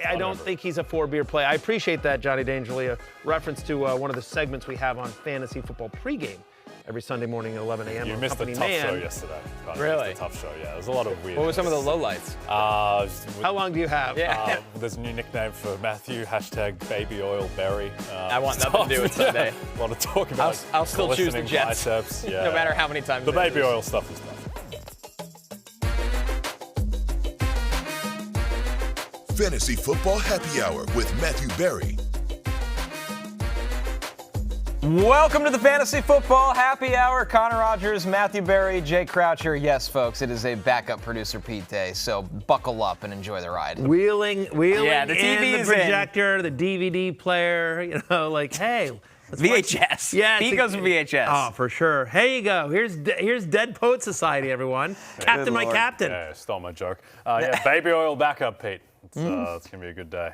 I don't think he's a 4-beer play. I appreciate that, Johnny Dangerly, a reference to one of the segments we have on Fantasy Football pregame every Sunday morning at 11 a.m. You missed the tough show yesterday. Really? Missed the tough show, yeah. There's a lot of weird. What were some of the lowlights? How long do you have? There's a new nickname for Matthew, #BabyOilBerry. I want nothing to do with Sunday. A lot of talk about I'll still choose the Jets. Biceps. Yeah. No matter how many times. The baby oil stuff is tough. Fantasy Football Happy Hour with Matthew Berry. Welcome to the Fantasy Football Happy Hour. Connor Rogers, Matthew Berry, Jay Croucher. Yes, folks, it is a backup producer Pete day, so buckle up and enjoy the ride. Wheeling Yeah, the in TV's the projector, the DVD player, like, hey. VHS. Yeah, Pete goes to VHS. Oh, for sure. Here you go. Here's Dead Poet Society, everyone. Captain, my captain. Yeah, stole my joke. Baby oil backup, Pete. It's going to be a good day.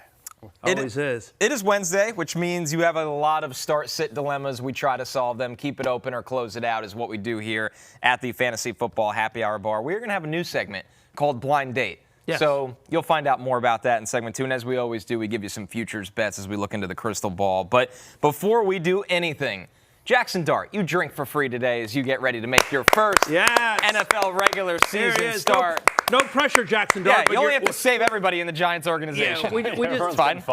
Always is. It is Wednesday, which means you have a lot of start-sit dilemmas. We try to solve them. Keep it open or close it out is what we do here at the Fantasy Football Happy Hour Bar. We're going to have a new segment called Blind Date. Yes. So you'll find out more about that in segment 2. And as we always do, we give you some futures bets as we look into the crystal ball. But before we do anything, Jaxson Dart, you drink for free today as you get ready to make your first NFL regular season start. No pressure, Jaxson Dart. Yeah, you only have to save everybody in the Giants organization. Yeah, we just fine.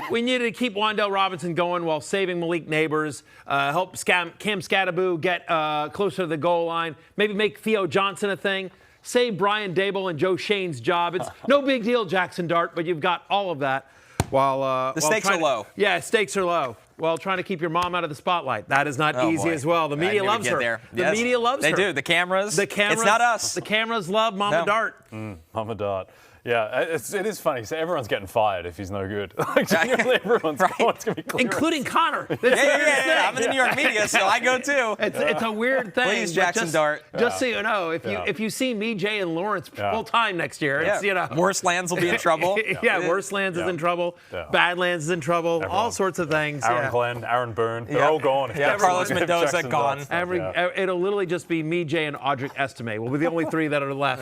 We needed to keep Wan'Dale Robinson going while saving Malik Neighbors, help Cam Scatterbo get closer to the goal line, maybe make Theo Johnson a thing, save Brian Dable and Joe Shane's job. It's no big deal, Jaxson Dart, but you've got all of that while the stakes are low. Yeah, stakes are low. While trying to keep your mom out of the spotlight. That is not easy as well. The media loves her. The media loves her. They do. The cameras. The cameras. It's not us. The cameras love Mama Dart. Mama Dart. Yeah, it is funny. So everyone's getting fired if he's no good. Like, genuinely, everyone's going to be clear. Including Connor. Yeah. I'm in the New York media, so I go too. It's a weird thing. Please, Jaxson Dart. Just so you know, if you see me, Jay, and Lawrence full time next year, it's, Worstlands will be in trouble. Worstlands is in trouble. Badlands is in trouble. Everyone. All sorts of things. Aaron Glenn, Aaron Boone, they're all gone. Yeah, Carlos Mendoza gone. It'll literally just be me, Jay, and Audric Estime. We'll be the only 3 that are left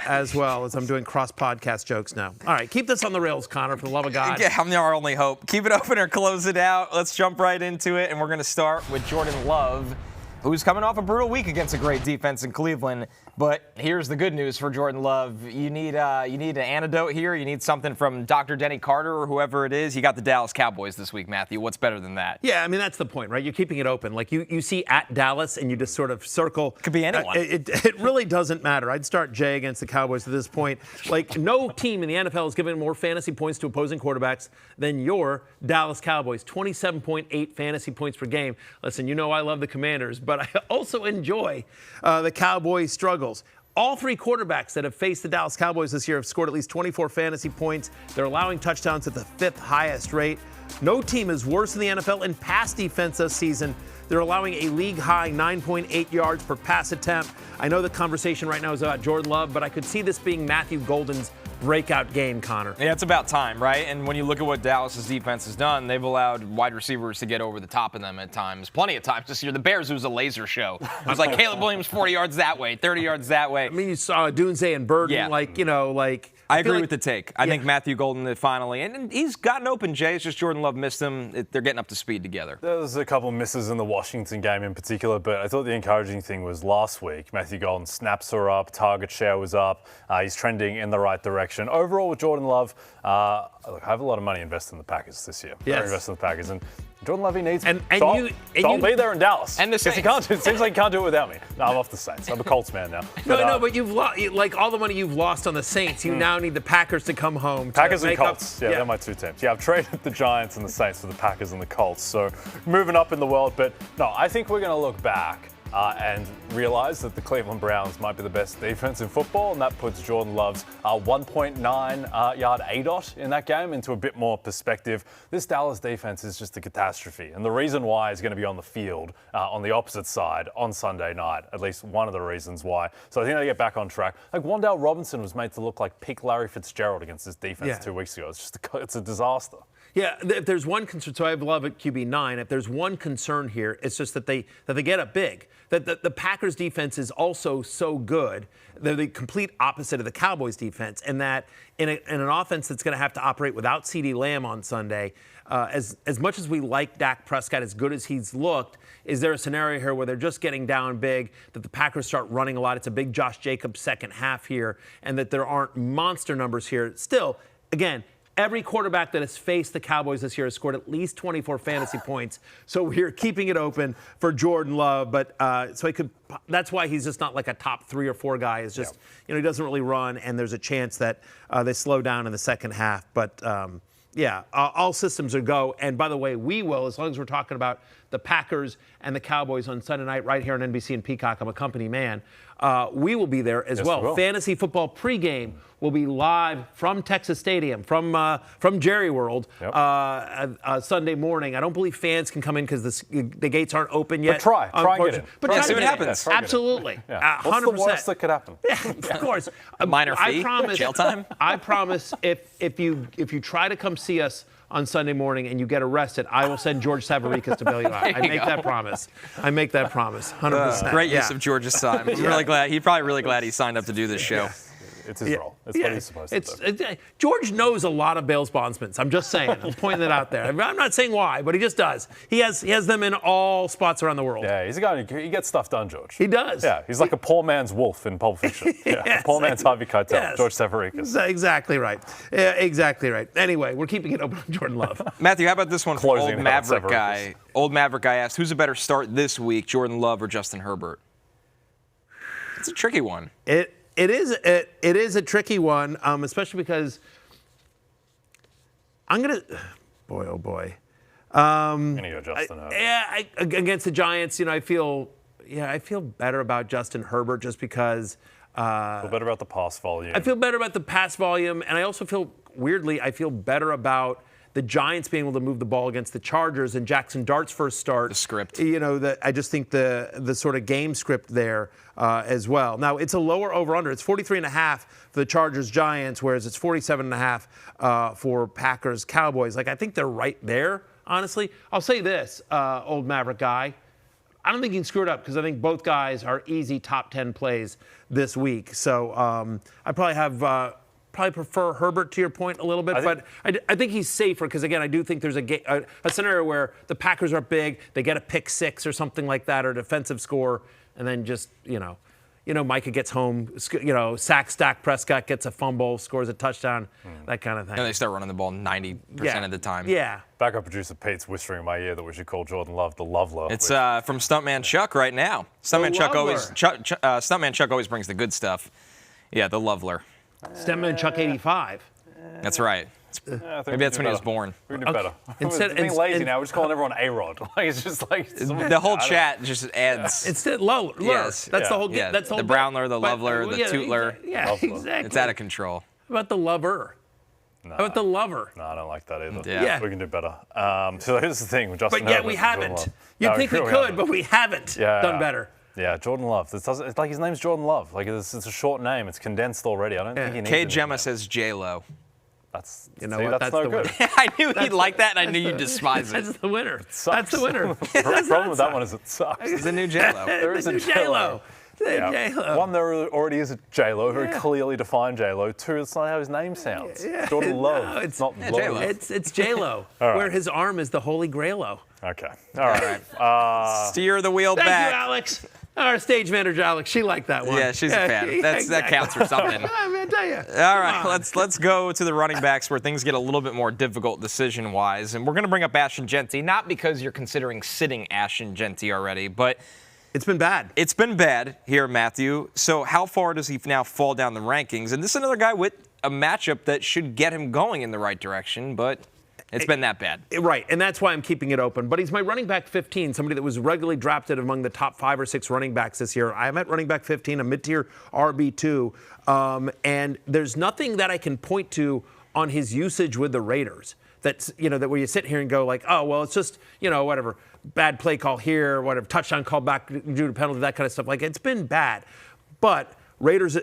as well, as I'm doing cross-podcast jokes now. All right, keep this on the rails, Connor, for the love of God. Yeah, I'm our only hope. Keep it open or close it out. Let's jump right into it, and we're going to start with Jordan Love, who's coming off a brutal week against a great defense in Cleveland. But here's the good news for Jordan Love. You need an antidote here. You need something from Dr. Denny Carter or whoever it is. You got the Dallas Cowboys this week, Matthew. What's better than that? Yeah, I mean, that's the point, right? You're keeping it open. Like, you see at Dallas, and you just sort of circle. Could be anyone. It really doesn't matter. I'd start Jay against the Cowboys at this point. Like, no team in the NFL has given more fantasy points to opposing quarterbacks than your Dallas Cowboys. 27.8 fantasy points per game. Listen, you know I love the Commanders, but I also enjoy the Cowboys' struggles. All 3 quarterbacks that have faced the Dallas Cowboys this year have scored at least 24 fantasy points. They're allowing touchdowns at the 5th highest rate. No team is worse in the NFL in pass defense this season. They're allowing a league-high 9.8 yards per pass attempt. I know the conversation right now is about Jordan Love, but I could see this being Matthew Golden's breakout game, Connor. Yeah, it's about time, right? And when you look at what Dallas's defense has done, they've allowed wide receivers to get over the top of them at times. Plenty of times this year. The Bears, it was a laser show. It was like Caleb Williams 40 yards that way, 30 yards that way. I mean, you saw Dunze and Burden, I agree with the take. I think Matthew Golden finally, and he's gotten open, Jay. It's just Jordan Love missed him. They're getting up to speed together. There was a couple misses in the Washington game in particular, but I thought the encouraging thing was last week, Matthew Golden snaps are up, target share was up. He's trending in the right direction. Overall, with Jordan Love, look, I have a lot of money invested in the Packers this year. Yes. Invested in the Packers, and Jordan Love, he needs me. I'll be there in Dallas. And the Saints. It seems like he can't do it without me. No, I'm off the Saints. I'm a Colts man now. But you've like all the money you've lost on the Saints, you now need the Packers to come home. Packers and Colts. Yeah, they're my 2 teams. Yeah, I've traded the Giants and the Saints for the Packers and the Colts. So moving up in the world. But no, I think we're going to look back and realize that the Cleveland Browns might be the best defense in football, and that puts Jordan Love's 1.9 yard ADOT in that game into a bit more perspective. This Dallas defense is just a catastrophe, and the reason why is going to be on the field on the opposite side on Sunday night, at least one of the reasons why. So I think they get back on track. Like, Wan'Dale Robinson was made to look like peak Larry Fitzgerald against this defense 2 weeks ago. It's a disaster. Yeah, if there's one concern, so I have Love at QB9. If there's one concern here, it's just that they get up big. That the Packers defense is also so good. They're the complete opposite of the Cowboys defense, and that in an offense that's going to have to operate without CeeDee Lamb on Sunday, as much as we like Dak Prescott, as good as he's looked, is there a scenario here where they're just getting down big, that the Packers start running a lot? It's a big Josh Jacobs second half here, and that there aren't monster numbers here. Still, again, every quarterback that has faced the Cowboys this year has scored at least 24 fantasy points. So we're keeping it open for Jordan Love. But that's why he's just not like a top 3 or 4 guy. It's just, he doesn't really run, and there's a chance that they slow down in the second half. But all systems are go. And by the way, we will, as long as we're talking about the Packers and the Cowboys on Sunday night right here on NBC and Peacock. I'm a company man. We will be there as well. Fantasy football pregame will be live from Texas Stadium, from Jerry World, Sunday morning. I don't believe fans can come in because the gates aren't open yet. But try and get in. But see what happens. Absolutely. Yeah. What's the worst that could happen? Yeah, of course. A minor fee, jail time. I promise if you try to come see us on Sunday morning and you get arrested, I will send George Savaricas to bail you out. I make that promise. 100%. Great use of George's time. I'm really glad. He's probably really glad he signed up to do this show. Yeah. It's his role. It's what he's supposed to do. George knows a lot of bail bondsmen. I'm just saying. I'm pointing that out there. I'm not saying why, but he just does. He has them in all spots around the world. Yeah, he's a guy he gets stuff done, George. He does. Yeah, he's like a poor man's wolf in Pulp Fiction. Yes, poor man's Harvey Keitel, yes. George Savaricas. Exactly right. Yeah, exactly right. Anyway, we're keeping it open on Jordan Love. Matthew, how about this one from Closing Old Maverick guy? Old Maverick guy asked, who's a better start this week, Jordan Love or Justin Herbert? It's a tricky one. It is a tricky one, especially because I'm gonna, boy oh boy. I'm gonna go Justin Herbert. Against the Giants, I feel better about Justin Herbert just because. I feel better about the pass volume. I feel better about the pass volume, and I also feel better about the Giants being able to move the ball against the Chargers and Jaxson Dart's first start. The script. I just think the sort of game script there as well. Now, it's a lower over-under. It's 43.5 for the Chargers-Giants, whereas it's 47.5 for Packers-Cowboys. I think they're right there, honestly. I'll say this, Old Maverick guy. I don't think you can screw it up because I think both guys are easy top 10 plays this week. So I probably prefer Herbert to your point a little bit, but I think he's safer because, again, I do think there's a scenario where the Packers are big, they get a pick 6 or something like that, or a defensive score, and then just, Micah gets home, sacks Dak Prescott, gets a fumble, scores a touchdown, that kind of thing. And they start running the ball 90% of the time. Yeah. Backup producer Pete's whispering in my ear that we should call Jordan Love the Loveler. It's from Stuntman Chuck right now. Stuntman Chuck always brings the good stuff. Yeah, the Loveler. Stuntman Chuck 85. That's right. Maybe that's when he was born. We're going to do better. Instead, being lazy now, we're just calling everyone A-Rod. It's just like the whole chat just adds. Instead, Lur. Yes. That's the whole. Yeah. That's the whole. The Brownler, the Loveler, the Tootler. Yeah, exactly. It's out of control. How about the Lover? No. How about the Lover? No, I don't like that either. Yeah. We can do better. So here's the thing with Justin But yet Herbert we and Jordan haven't. Love. You'd No, think we really could, haven't. but we haven't done better. Yeah, Jordan Love. It's like his name's Jordan Love. It's a short name. It's condensed already. I don't think he needs K. it Gemma anymore. says J-Lo. That's You know see, what? That's That's no the good. winner. I knew he'd like that, and I knew you'd despise That's it. the winner. Sucks. That's the winner. The problem with that one is it sucks. It's a new J-Lo. There is a J-Lo. Yeah. J-Lo. One, there already is a J-Lo, very clearly defined J-Lo. 2, it's not how his name sounds. Yeah. Jordan Love. No, it's not Love. J-Lo. It's J-Lo, All right. where his arm is the Holy Grail-o. Okay. All right. Steer the wheel Thank back. you, Alex. Our stage manager, Alex, she liked that one. Yeah, she's a fan. That counts for something. I'm going to tell you. All right, let's go to the running backs where things get a little bit more difficult decision-wise. And we're going to bring up Ashton Jeanty, not because you're considering sitting Ashton Jeanty already, but It's been bad. it's been bad here, Matthew. So how far does he now fall down the rankings? And this is another guy with a matchup that should get him going in the right direction, but it's been that bad. Right, and that's why I'm keeping it open. But he's my running back 15, somebody that was regularly drafted among the top 5 or 6 running backs this year. I'm at running back 15, a mid-tier RB2, and there's nothing that I can point to on his usage with the Raiders that's, that where you sit here and go like, oh, well, it's just, whatever, bad play call here, whatever, touchdown call back due to penalty, that kind of stuff. Like, it's been bad. But Raiders,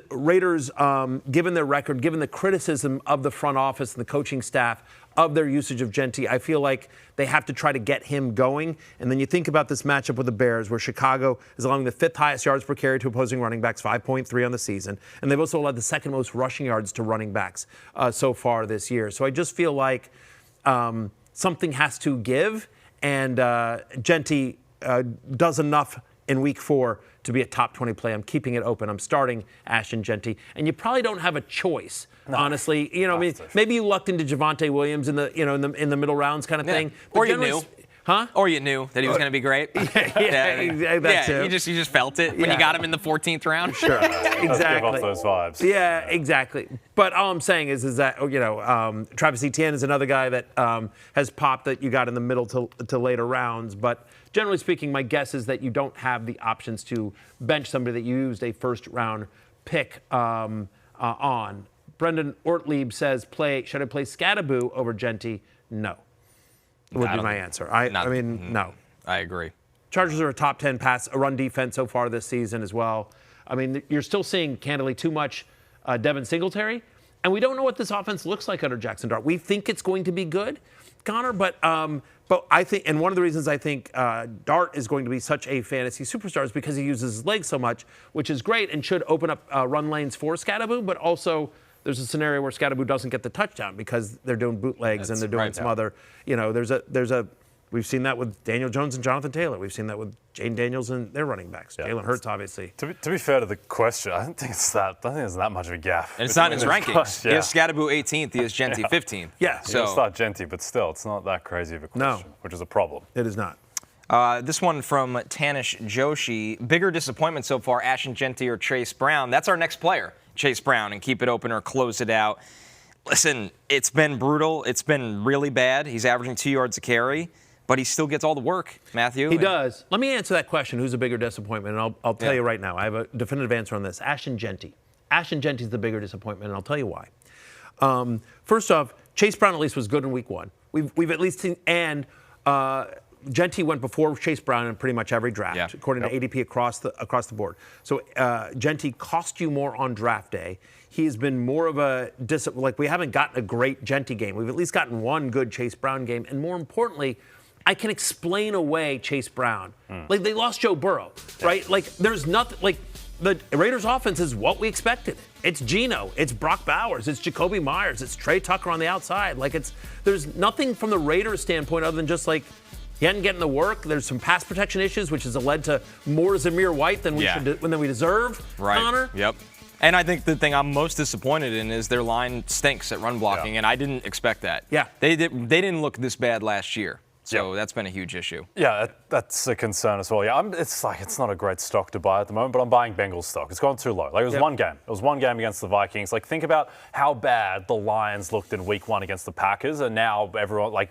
given their record, given the criticism of the front office and the coaching staff of their usage of Jeanty. I feel like they have to try to get him going. And then you think about this matchup with the Bears, where Chicago is allowing the 5th highest yards per carry to opposing running backs, 5.3 on the season. And they've also allowed the 2nd most rushing yards to running backs so far this year. So I just feel like something has to give. And Jeanty does enough in week 4 to be a top 20 play. I'm keeping it open. I'm starting Ashton Jeanty. And you probably don't have a choice, honestly. I mean, maybe you lucked into Javonte Williams in the in the middle rounds kind of thing. But or you knew. Huh? Or you knew that he was going to be great. Yeah, you just felt it when you got him in the 14th round. Sure, exactly. Give off those vibes. Yeah, exactly. But all I'm saying is that Travis Etienne is another guy that has popped that you got in the middle to later rounds. But generally speaking, my guess is that you don't have the options to bench somebody that you used a first-round pick on. Brendan Ortlieb says, should I play Scadaboo over Jeanty? No. Would be my answer. No. I agree. Chargers are a top 10 run defense so far this season as well. I mean, you're still seeing, candidly, too much Devin Singletary. And we don't know what this offense looks like under Jaxson Dart. We think it's going to be good, Connor, but I think, and one of the reasons I think Dart is going to be such a fantasy superstar is because he uses his legs so much, which is great and should open up run lanes for Scadaboo, but also there's a scenario where Scadaboo doesn't get the touchdown because they're doing bootlegs and they're doing some other, we've seen that with Daniel Jones and Jonathan Taylor. We've seen that with Jane Daniels and their running backs. Jalen Hurts, obviously. To be fair to the question, I don't think there's that much of a gap. And it's not in his rankings. He has Scadaboo 18th. He has Jeanty 15th. Yeah. So it's not Jeanty, but still, it's not that crazy of a question, which is a problem. It is not. This one from Tanish Joshi. Bigger disappointment so far, Ashton Jeanty or Chase Brown? That's our next player, Chase Brown, and keep it open or close it out. Listen, it's been brutal. It's been really bad. He's averaging 2 yards a carry, but he still gets all the work, Matthew. He does. Let me answer that question. Who's a bigger disappointment? And I'll tell you right now. I have a definitive answer on this. Ashton Jeanty. Ashton Jeanty's the bigger disappointment, and I'll tell you why. First off, Chase Brown at least was good in week 1. We've at least seen, and Jeanty went before Chase Brown in pretty much every draft, according to ADP across the board. So Jeanty cost you more on draft day. He has been more of a we haven't gotten a great Jeanty game. We've at least gotten one good Chase Brown game, and more importantly, I can explain away Chase Brown. Like, they lost Joe Burrow, right? Like, there's nothing, like, the Raiders offense is what we expected. It's Geno, it's Brock Bowers, it's Jacoby Myers, it's Trey Tucker on the outside. Like, there's nothing from the Raiders standpoint other than just, like, he hadn't getting the work. There's some pass protection issues, which has led to more Zamir White than we deserve, right. Connor. Yep. And I think the thing I'm most disappointed in is their line stinks at run blocking, and I didn't expect that. Yeah. They didn't look this bad last year. So that's been a huge issue. Yeah, that's a concern as well. Yeah, it's not a great stock to buy at the moment, but I'm buying Bengals stock. It's gone too low. Like, it was one game. It was one game against the Vikings. Like, think about how bad the Lions looked in week 1 against the Packers, and now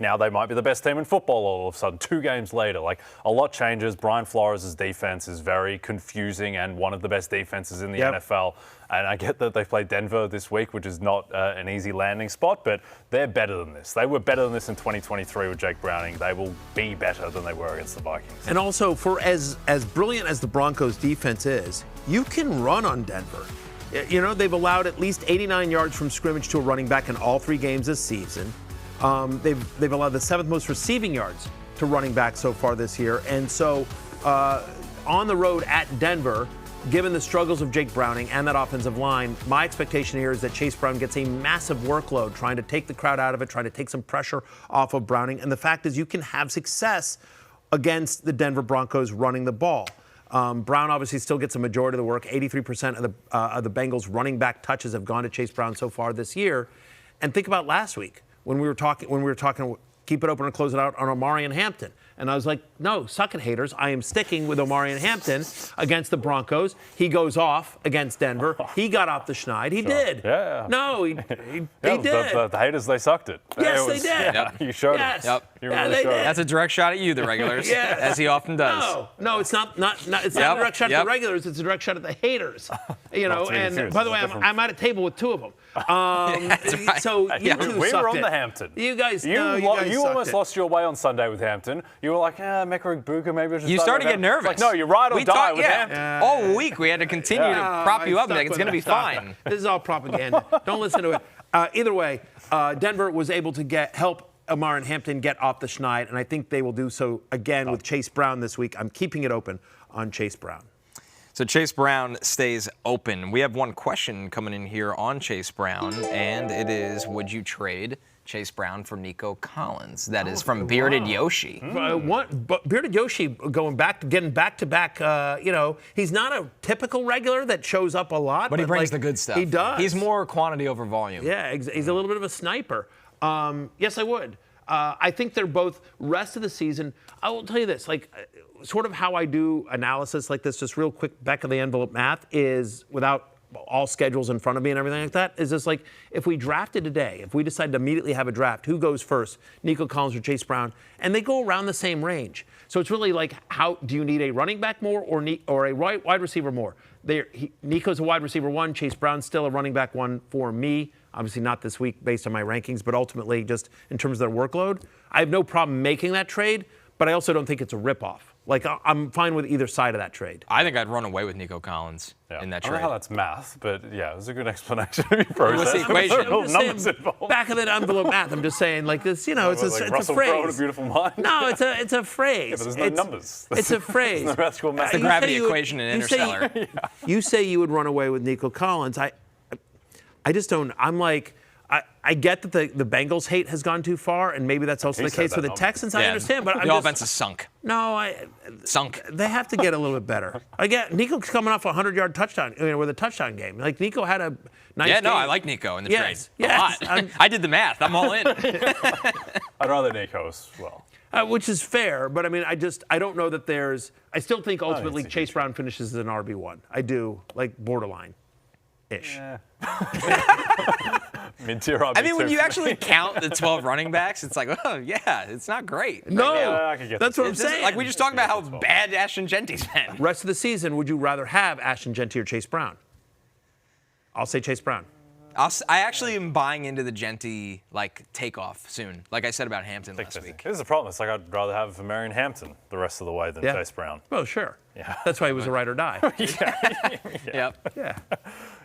now they might be the best team in football all of a sudden, 2 games later. Like, a lot changes. Brian Flores' defense is very confusing and one of the best defenses in the NFL. And I get that they played Denver this week, which is not an easy landing spot, but they're better than this. They were better than this in 2023 with Jake Browning. They will be better than they were against the Vikings. And also, for as brilliant as the Broncos defense is, you can run on Denver. You know, they've allowed at least 89 yards from scrimmage to a running back in all 3 games this season. They've allowed the 7th most receiving yards to running back so far this year. And so on the road at Denver, given the struggles of Jake Browning and that offensive line, my expectation here is that Chase Brown gets a massive workload trying to take the crowd out of it, trying to take some pressure off of Browning. And the fact is, you can have success against the Denver Broncos running the ball. Brown obviously still gets a majority of the work. 83% of the Bengals running back touches have gone to Chase Brown so far this year. And think about last week when we were talking keep it open or close it out on Omarion Hampton. And I was like, no, suck it, haters. I am sticking with Omarion Hampton against the Broncos. He goes off against Denver. He got off the schneid. He did. Yeah. No, he did. The haters, they sucked it. Yes, they did. Yeah, you showed it. Yep. You really showed it. That's a direct shot at you, the regulars, as he often does. No, it's not. It's not a direct shot at the regulars. It's a direct shot at the haters. You know. And by the way, I'm at a table with 2 of them. Right. So you two we sucked were on it. the Hampton. You guys, you guys almost lost your way on Sunday with Hampton. You were like, Mecca Buka, maybe I should. You started to get nervous. Like, no, you're right or die with Hampton. All week we had to continue to prop you up. Like, it's going to be fine. This is all propaganda. Don't listen to it. Either way, Denver was able to help Amar and Hampton get off the schneid, and I think they will do so again with Chase Brown this week. I'm keeping it open on Chase Brown. So Chase Brown stays open. We have one question coming in here on Chase Brown, and it is, would you trade Chase Brown for Nico Collins? That is from Bearded Yoshi. Bearded Yoshi getting back-to-back, he's not a typical regular that shows up a lot. But he brings the good stuff. He does. He's more quantity over volume. Yeah, he's a little bit of a sniper. Yes, I would. I think they're both rest of the season. I will tell you this, sort of how I do analysis like this, just real quick back of the envelope math is without all schedules in front of me and everything like that, is just like if we drafted today, if we decide to immediately have a draft, who goes first, Nico Collins or Chase Brown? And they go around the same range. So it's really like, how do you need a running back more or a wide receiver more? Nico's a wide receiver 1, Chase Brown's still a running back 1 for me. Obviously not this week based on my rankings, but ultimately just in terms of their workload. I have no problem making that trade, but I also don't think it's a ripoff. I'm fine with either side of that trade. I think I'd run away with Nico Collins in that trade. I don't know how that's math, but yeah, it was a good explanation of your process. What's the equation? Numbers involved. Back of that envelope math. I'm just saying, this, it's a Russell phrase. Crowe, a beautiful mind. No, it's a phrase. Yeah, but there's no numbers. It's a phrase. There's no theoretical math. The gravity equation in Interstellar. You say you would run away with Nico Collins. I just don't. I'm like. I get that the Bengals hate has gone too far, and maybe that's also the case with the Texans. I understand, but the offense is sunk. No, sunk. They have to get a little bit better. I get Nico's coming off a 100-yard touchdown with a touchdown game. Nico had a nice game. I like Nico in the trade. Yes. A lot. I did the math. I'm all in. I'd rather Nico as well. Which is fair, but I don't know that there's. I still think ultimately Chase Brown finishes as an RB1. I do, borderline-ish. Yeah. Mid-tier RB2. I mean, when you actually count the 12 running backs, it's like, oh, yeah, it's not great. No, I could get that's what I'm saying. We just talked about how bad Ashton Jeanty's been. Rest of the season, would you rather have Ashton Jeanty or Chase Brown? I'll say Chase Brown. I actually am buying into the Jeanty takeoff soon. Like I said about Hampton last week. Here's the problem. It's I'd rather have Marion Hampton the rest of the way than Chase Brown. Well, sure. Yeah. That's why he was a ride or die. Yep. Yeah.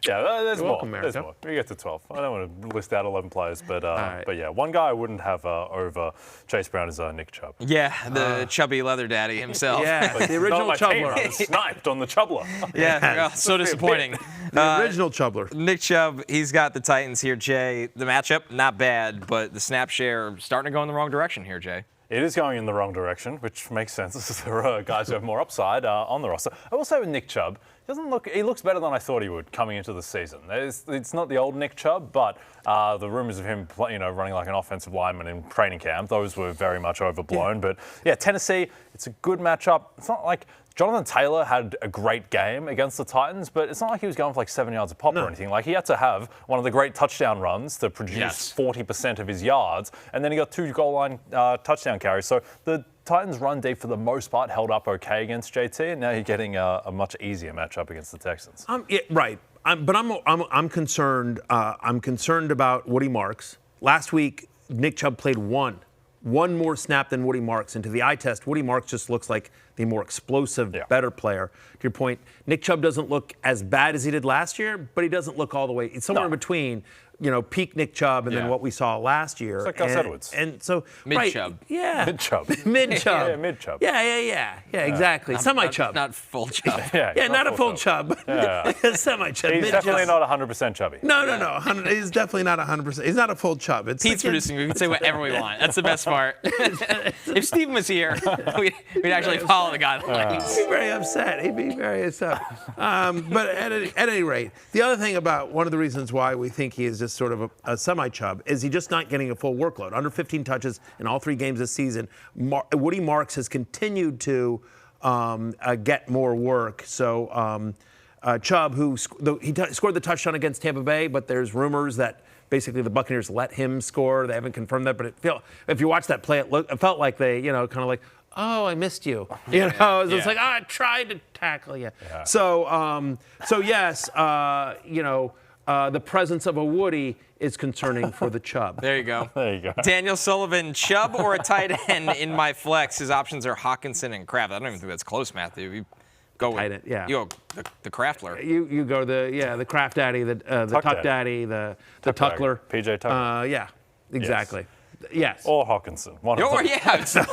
Yeah, there's more. welcome, There's more. We get to 12. I don't want to list out 11 players, but yeah, one guy I wouldn't have over Chase Brown is Nick Chubb. Yeah, the chubby leather daddy himself. Yeah, the original Chubbler. I was sniped on the Chubbler. Yeah, so disappointing. The original Chubbler. Nick Chubb, he's got the Titans here, Jay. The matchup, not bad, but the snap share starting to go in the wrong direction here, Jay. It is going in the wrong direction, which makes sense. There are guys who have more upside on the roster. I will say with Nick Chubb, he looks better than I thought he would coming into the season. It's not the old Nick Chubb, but the rumors of him running like an offensive lineman in training camp, those were very much overblown. Yeah. But yeah, Tennessee, it's a good matchup. It's not like Jonathan Taylor had a great game against the Titans, but it's not like he was going for 7 yards a pop or anything. He had to have one of the great touchdown runs to produce 40% of his yards, and then he got 2 goal line touchdown carries. So the Titans' run deep for the most part held up okay against JT, and now you're getting a much easier matchup against the Texans. Right, but I'm concerned. I'm concerned about Woody Marks. Last week, Nick Chubb played one more snap than Woody Marks, and to the eye test, Woody Marks just looks like the more explosive, better player. To your point, Nick Chubb doesn't look as bad as he did last year, but he doesn't look all the way. It's somewhere in between, peak Nick Chubb and then what we saw last year. It's like Gus Edwards. And so mid-Chubb. Yeah. Mid-Chubb. Mid-Chubb. Yeah, mid-Chubb. Yeah, exactly. Semi-Chubb. Not full Chubb. Not a full Chubb. Yeah. Semi-Chubb. He's definitely not 100% chubby. No. He's definitely not 100%. He's not a full Chubb. Pete's producing. We can say whatever we want. That's the best part. If Steven was here, we'd actually follow the guidelines. He'd be very upset. But at any rate, the other thing about one of the reasons why we think he is just sort of a semi-Chubb is he just not getting a full workload. Under 15 touches in all 3 games this season. Woody Marks has continued to get more work. So Chubb, he scored the touchdown against Tampa Bay, but there's rumors that basically the Buccaneers let him score. They haven't confirmed that, but if you watch that play, it felt like they, kind of like, oh, I missed you. It's like, I tried to tackle you. Yeah. So yes, the presence of a Woody is concerning for the Chubb. There you go. There you go. Daniel Sullivan, Chubb or a tight end in my flex. His options are Hawkinson and Kraft. I don't even think that's close, Matthew. You go tight with end. Yeah. You go the Kraftler. You go the Kraft Daddy, the Tuck Daddy, the Tuckler. PJ Tucker. Yeah, exactly. Yes. Or Hawkinson. One of them. Yeah. So,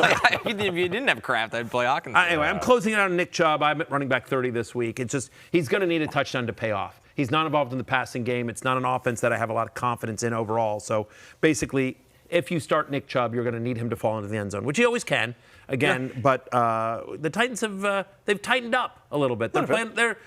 if you didn't have Kraft, I'd play Hawkinson. Anyway, I'm closing it out on Nick Chubb. I'm at running back 30 this week. It's just he's going to need a touchdown to pay off. He's not involved in the passing game. It's not an offense that I have a lot of confidence in overall. So basically, if you start Nick Chubb, you're going to need him to fall into the end zone, which he always can. Again, but the Titans have they've tightened up a little bit. They're playing. They're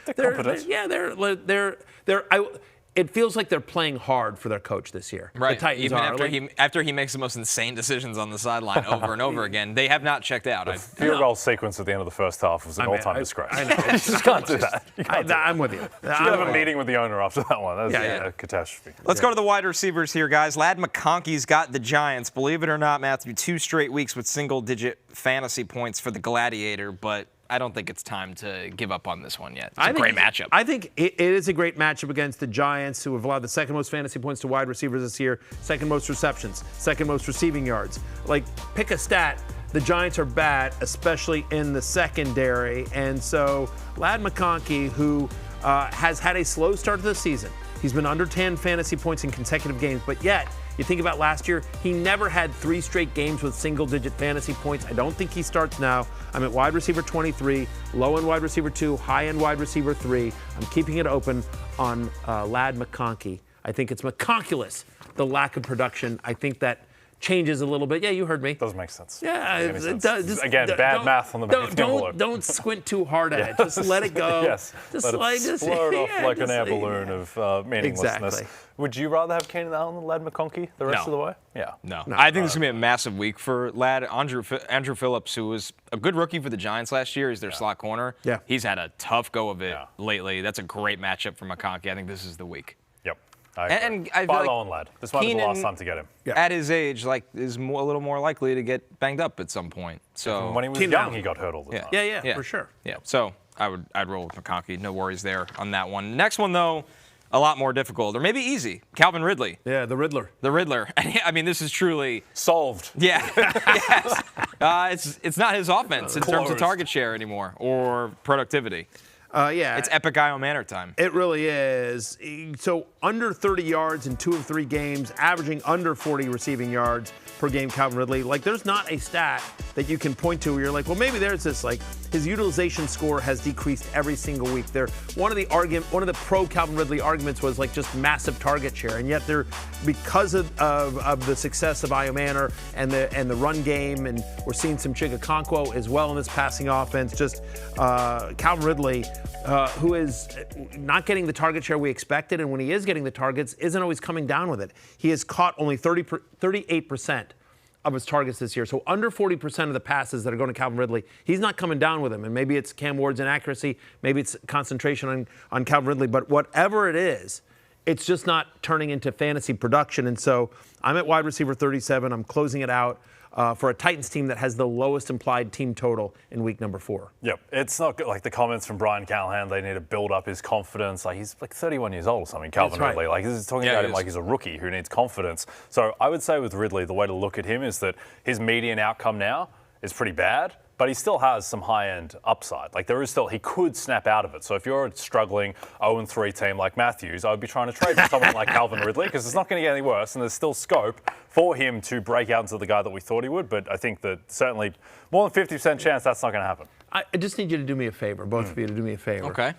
it feels like they're playing hard for their coach this year. Right. The Titans Even after he makes the most insane decisions on the sideline over and over again, they have not checked out. The field goal sequence at the end of the first half was an all-time disgrace. I know. You just can't do that. I'm with you. You have a meeting with the owner after that one. That was a catastrophe. Let's go to the wide receivers here, guys. Lad McConkey's got the Giants. Believe it or not, Matthew, 2 straight weeks with single-digit fantasy points for the Gladiator, but I don't think it's time to give up on this one yet. It's a great matchup. I think it is a great matchup against the Giants, who have allowed the second most fantasy points to wide receivers this year, second most receptions, second most receiving yards. Like, pick a stat. The Giants are bad, especially in the secondary. And so Lad McConkey, who has had a slow start to the season, he's been under 10 fantasy points in consecutive games, but yet, you think about last year, he never had 3 straight games with single-digit fantasy points. I don't think he starts now. I'm at wide receiver 23, low-end wide receiver 2, high-end wide receiver 3. I'm keeping it open on Lad McConkey. I think it's McConkulous, the lack of production. I think that changes a little bit. Yeah, you heard me. Does make sense. Yeah, it does. Just, again, bad math on the back of the envelope. Don't squint too hard at it. Just let it go. Yes. Just let it explode off like an air balloon of meaninglessness. Exactly. Would you rather have Keenan Allen than Lad McConkey the rest of the way? Yeah. No. I think this is going to be a massive week for Lad. Andrew Phillips, who was a good rookie for the Giants last year, is their slot corner. Yeah. He's had a tough go of it lately. That's a great matchup for McConkey. I think this is the week. Yep. And I feel Buy like low on Lad. This might be the last time to get him. At his age, is a little more likely to get banged up at some point. So when he was young, he got hurt all the time. Yeah, for sure. Yeah. So I'd roll with McConkey. No worries there on that one. Next one though, a lot more difficult, or maybe easy. Calvin Ridley. Yeah, the Riddler. The Riddler. I mean, this is truly solved. Yeah. Yes. It's not his offense in terms of target share anymore or productivity. It's epic Io Manor time. It really is. So under 30 yards in 2 of 3 games, averaging under 40 receiving yards per game, Calvin Ridley. Like, there's not a stat that you can point to where you're like, well, maybe there's this. Like, his utilization score has decreased every single week. One of the pro Calvin Ridley arguments was like just massive target share, and yet because of the success of Io Manor and the run game, and we're seeing some Chigakonkwo as well in this passing offense. Just Calvin Ridley. Who is not getting the target share we expected, and when he is getting the targets, isn't always coming down with it. He has caught only 38% of his targets this year. So under 40% of the passes that are going to Calvin Ridley, he's not coming down with them. And maybe it's Cam Ward's inaccuracy, maybe it's concentration on Calvin Ridley, but whatever it is, it's just not turning into fantasy production. And so I'm at wide receiver 37. I'm closing it out. For a Titans team that has the lowest implied team total in week number 4. Yep. It's not good. Like the comments from Brian Callahan, they need to build up his confidence. Like he's like 31 years old or something, Calvin Ridley. Like this is talking about him like he's a rookie who needs confidence. So I would say with Ridley, the way to look at him is that his median outcome now is pretty bad, but he still has some high-end upside. Like he could snap out of it. So if you're a struggling 0-3 team like Matthews, I would be trying to trade for someone like Calvin Ridley because it's not going to get any worse, and there's still scope for him to break out into the guy that we thought he would. But I think that certainly more than 50% chance that's not going to happen. I just need you to do me a favor, both of you to do me a favor. Okay.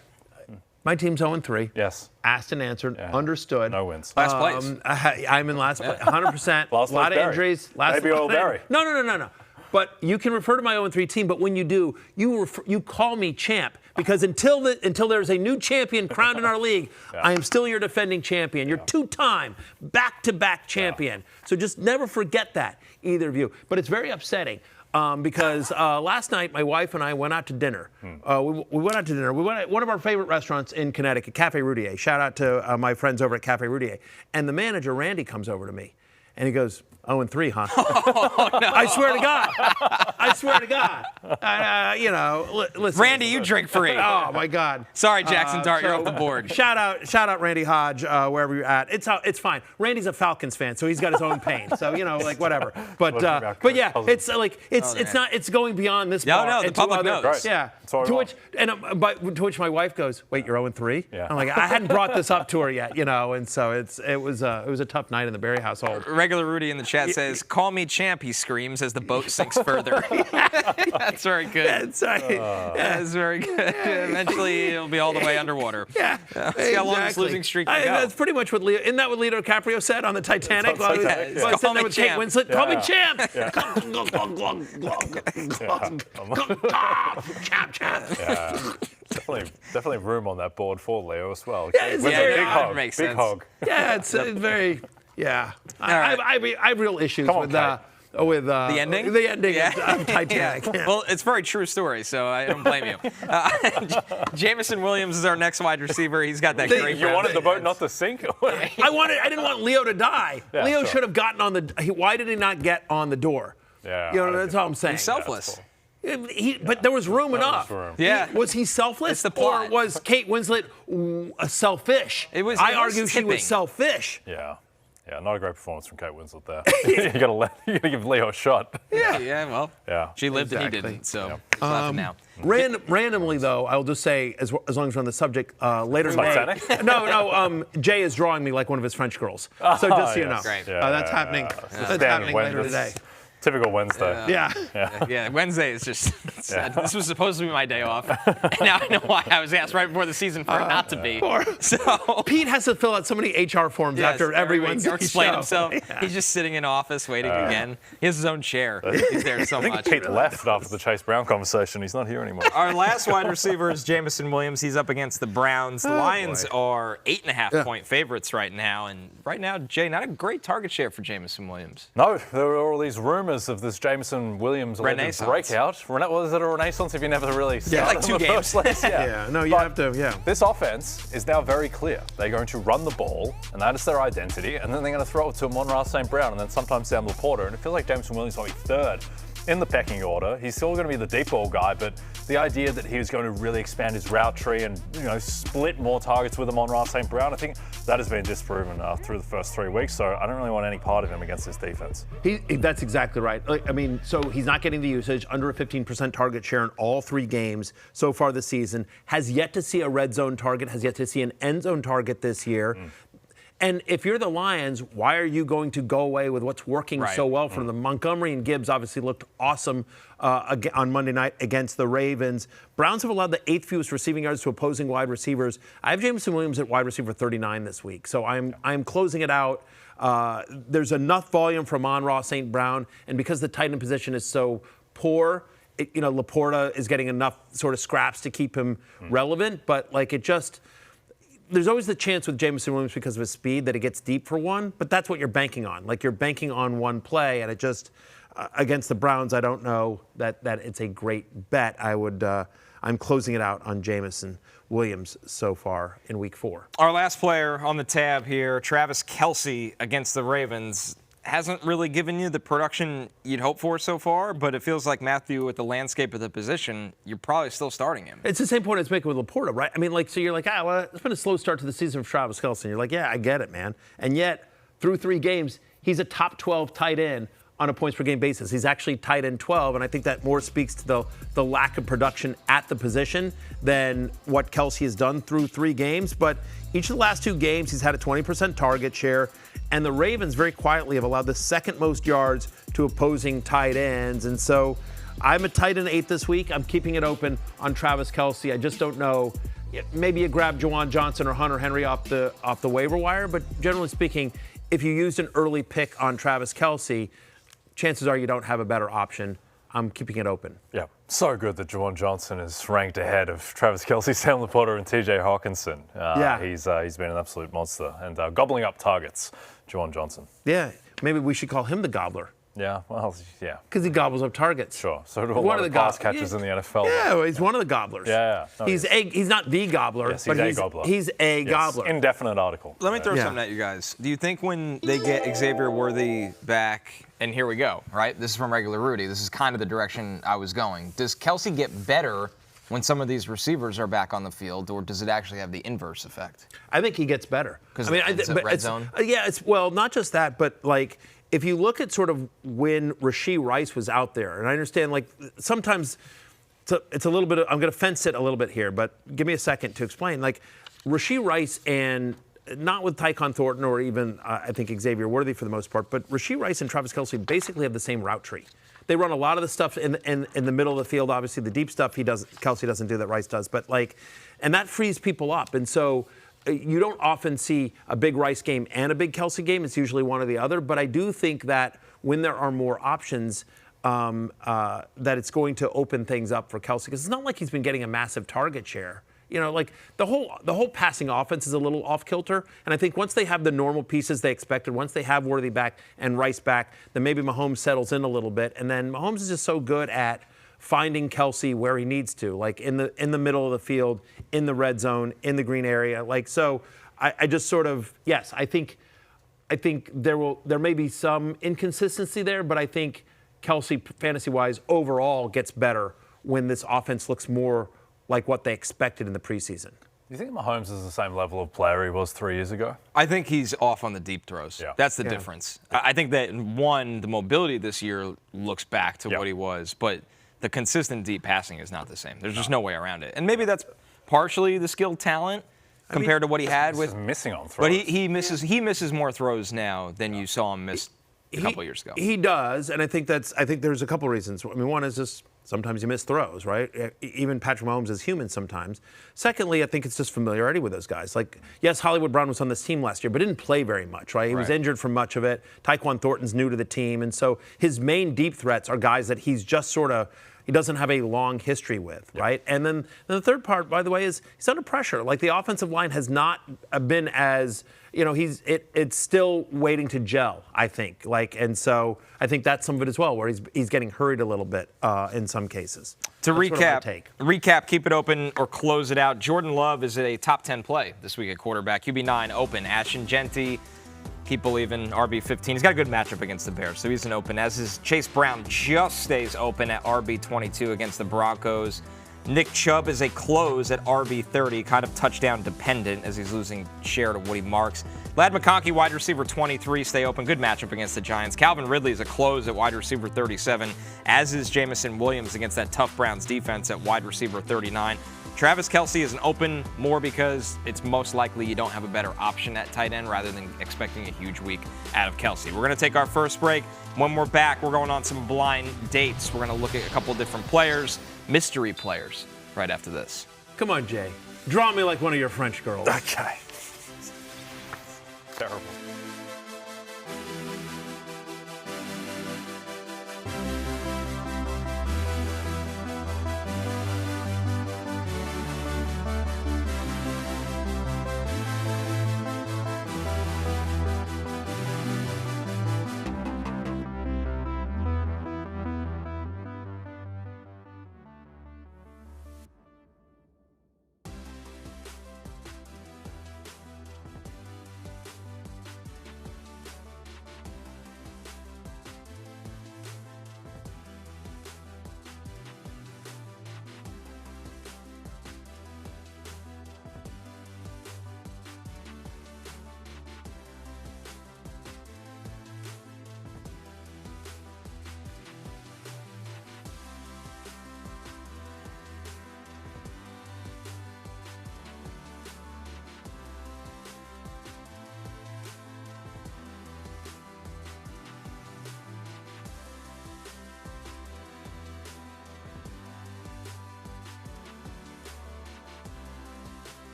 My team's 0-3. Yes. Asked and answered. Understood. No wins. Last place. I'm in last place. 100%. Last a lot of Barry. injuries. Maybe old Barry. No. But you can refer to my 0-3 team, but when you do, you call me champ. Because until there's a new champion crowned in our league, I am still your defending champion. You're 2-time, back-to-back champion. So just never forget that, either of you. But it's very upsetting because last night my wife and I went out to dinner. We went out to dinner. We went at one of our favorite restaurants in Connecticut, Cafe Roudier. Shout out to my friends over at Cafe Roudier. And the manager, Randy, comes over to me. And he goes, 0-3, huh? Oh, no. I swear to God. I swear to God. Listen. Randy, you drink free. Oh my God. Sorry, Jaxson Dart, you're off the board. Shout out, Randy Hodge, wherever you're at. It's fine. Randy's a Falcons fan, so he's got his own pain. So whatever. But yeah, it's it's going beyond this. No, the public knows. Right. Yeah. To which my wife goes, wait, you're 0-3? Yeah. I'm like, I hadn't brought this up to her yet, and so it was a tough night in the Berry household. Regular Rudy in the chat says, "Call me champ," he screams as the boat sinks further. That's very good. That's right. That's very good. Eventually, it'll be all the way underwater. Yeah. See how long this losing streak can go. That's pretty much what Leo. Isn't that what Leonardo DiCaprio said on the Titanic? It's on Titanic, Well, I was sitting there with Kate Winslet. Call me champ. Champ. Yeah. Definitely room on that board for Leo as well. Yeah, it's With a very big odd. hog. Makes Big sense. hog. Yeah, it's very. Yeah. right. I have real issues Come on, with The ending? The ending of Titanic. Yeah. Well, it's a very true story, so I don't blame you. Jameson Williams is our next wide receiver. He's got that great. You wanted the boat not to sink? I didn't want Leo to die. Yeah, Leo sure. should have gotten on the. Why did he not get on the door? Yeah. That's all I'm saying. He's selfless. But there was room enough. room. Yeah. Was he selfless? It's the plot. Or was Kate Winslet selfish? I argue she was tipping. selfish. Yeah. Yeah, not a great performance from Kate Winslet there. you gotta give Leo a shot. Yeah, well, Yeah. she lived and he Exactly. didn't, so he's laughing now. Randomly, though, I'll just say, as long as we're on the subject, later today. Titanic? No. Jay is drawing me like one of his French girls. So just so you know. yes. Great. That's happening. That's Standard happening later Wednesday. today. Typical Wednesday. Yeah. Yeah, Wednesday is just. This was supposed to be my day off. Now I know why I was asked right before the season for it not to be. So Pete has to fill out so many HR forms yes, after every week, Wednesday explain show. himself. Yeah. He's just sitting in office waiting again. He has his own chair. He's there so I think much. Pete left after the Chase Brown conversation. He's not here anymore. Our last wide receiver is Jameson Williams. He's up against the Browns. The Lions are 8.5-point favorites right now. And right now, Jay, not a great target share for Jameson Williams. No, there were all these rumors of this Jameson Williams alleged Renaissance. breakout. Was it a renaissance if you never really started like 2 in the games. first place? Yeah, no, you But have to, yeah. This offense is now very clear. They're going to run the ball, and that is their identity, and then they're going to throw it to Amon-Ra St. Brown, and then sometimes Sam Laporta, and it feels like Jameson Williams might be third in the pecking order. He's still going to be the deep ball guy, but the idea that he was going to really expand his route tree and split more targets with Amon-Ra St. Brown, I think that has been disproven through the first 3 weeks, so I don't really want any part of him against this defense. That's exactly right. So he's not getting the usage, under a 15% target share in all 3 games so far this season, has yet to see a red zone target, has yet to see an end zone target this year. And if you're the Lions, why are you going to go away with what's working so well for them? Montgomery and Gibbs obviously looked awesome on Monday night against the Ravens. Browns have allowed the 8th fewest receiving yards to opposing wide receivers. I have Jameson Williams at wide receiver 39 this week, so I'm closing it out. There's enough volume from Amon-Ra St. Brown, and because the tight end position is so poor, Laporta is getting enough sort of scraps to keep him relevant, but there's always the chance with Jameson Williams because of his speed that he gets deep for one, but that's what you're banking on. You're banking on one play, and it just against the Browns, I don't know that it's a great bet. I'm closing it out on Jameson Williams so far in week 4. Our last player on the tab here, Travis Kelce against the Ravens. Hasn't really given you the production you'd hope for so far, but it feels like Matthew, with the landscape of the position, you're probably still starting him. It's the same point I was making with Laporta, right? So you're like, well, it's been a slow start to the season for Travis Kelce. And you're like, yeah, I get it, man. And yet, through 3 games, he's a top 12 tight end on a points per game basis. He's actually tight end 12, and I think that more speaks to the lack of production at the position than what Kelce has done through 3 games. But each of the last 2 games, he's had a 20% target share, and the Ravens very quietly have allowed the 2nd most yards to opposing tight ends. And so I'm a tight end 8 this week. I'm keeping it open on Travis Kelce. I just don't know. Maybe you grab Juwan Johnson or Hunter Henry off the waiver wire, but generally speaking, if you used an early pick on Travis Kelce, chances are you don't have a better option. I'm keeping it open. Yeah, so good that Juwan Johnson is ranked ahead of Travis Kelce, Sam Laporta, and TJ Hawkinson. He's been an absolute monster and gobbling up targets, Juwan Johnson. Yeah, maybe we should call him the gobbler. Yeah, well, yeah. Because he gobbles up targets. Sure. So do a lot of the pass catchers in the NFL. Yeah, well, he's one of the gobblers. Yeah. No, he's not the gobbler, yes, but he's a gobbler. He's a gobbler. Indefinite article. Let me throw something at you guys. Do you think when they get Xavier Worthy back and here we go, right? This is from Regular Rudy. This is kind of the direction I was going. Does Kelce get better when some of these receivers are back on the field, or does it actually have the inverse effect? I think he gets better. Because it's a red zone? Yeah, well, not just that, but like if you look at sort of when Rashee Rice was out there, and I understand like sometimes it's a little bit, I'm going to fence it a little bit here, but give me a second to explain. Like Rashee Rice and not with Tyquan Thornton or even, I think, Xavier Worthy for the most part, but Rashee Rice and Travis Kelce basically have the same route tree. They run a lot of the stuff in the middle of the field. Obviously, the deep stuff Kelce doesn't do that Rice does. But and that frees people up. And so you don't often see a big Rice game and a big Kelce game. It's usually one or the other. But I do think that when there are more options, that it's going to open things up for Kelce, because it's not like he's been getting a massive target share. You know, like the whole passing offense is a little off kilter, and I think once they have the normal pieces they expected, once they have Worthy back and Rice back, then maybe Mahomes settles in a little bit, and then Mahomes is just so good at finding Kelce where he needs to, like in the middle of the field, in the red zone, in the green area, like so. I just sort of yes, I think there may be some inconsistency there, but I think Kelce fantasy-wise overall gets better when this offense looks more like what they expected in the preseason. Do you think Mahomes is the same level of player he was 3 years ago? I think he's off on the deep throws. Yeah. That's the difference. I think that, one, the mobility this year looks back to what he was, but the consistent deep passing is not the same. There's just no way around it. And maybe that's partially the skilled talent compared to what he had with missing on throws. But he misses more throws now than you saw him miss a couple years ago. He does, and I think there's a couple reasons. I mean, one is just sometimes you miss throws, right? Even Patrick Mahomes is human sometimes. Secondly, I think it's just familiarity with those guys. Like, yes, Hollywood Brown was on this team last year, but didn't play very much, right? He was injured for much of it. Tyquan Thornton's new to the team, and so his main deep threats are guys that he's just sort of, he doesn't have a long history with, right? And then the third part, by the way, is he's under pressure. Like the offensive line has not been as, you know, it's still waiting to gel, I think. Like, and so I think that's some of it as well, where he's getting hurried a little bit in some cases. To recap, keep it open or close it out. Jordan Love is a top 10 play this week at quarterback. QB9 open. Ashton Jeanty, keep believing, RB15. He's got a good matchup against the Bears, so he's an open. As is Chase Brown, just stays open at RB22 against the Broncos. Nick Chubb is a close at RB30, kind of touchdown dependent as he's losing share to Woody Marks. Lad McConkey, wide receiver 23, stay open. Good matchup against the Giants. Calvin Ridley is a close at wide receiver 37, as is Jameson Williams against that tough Browns defense at wide receiver 39. Travis Kelce is an open more because it's most likely you don't have a better option at tight end rather than expecting a huge week out of Kelce. We're going to take our first break. When we're back, we're going on some blind dates. We're going to look at a couple different players, mystery players, right after this. Come on, Jay. Draw me like one of your French girls. Okay. Terrible.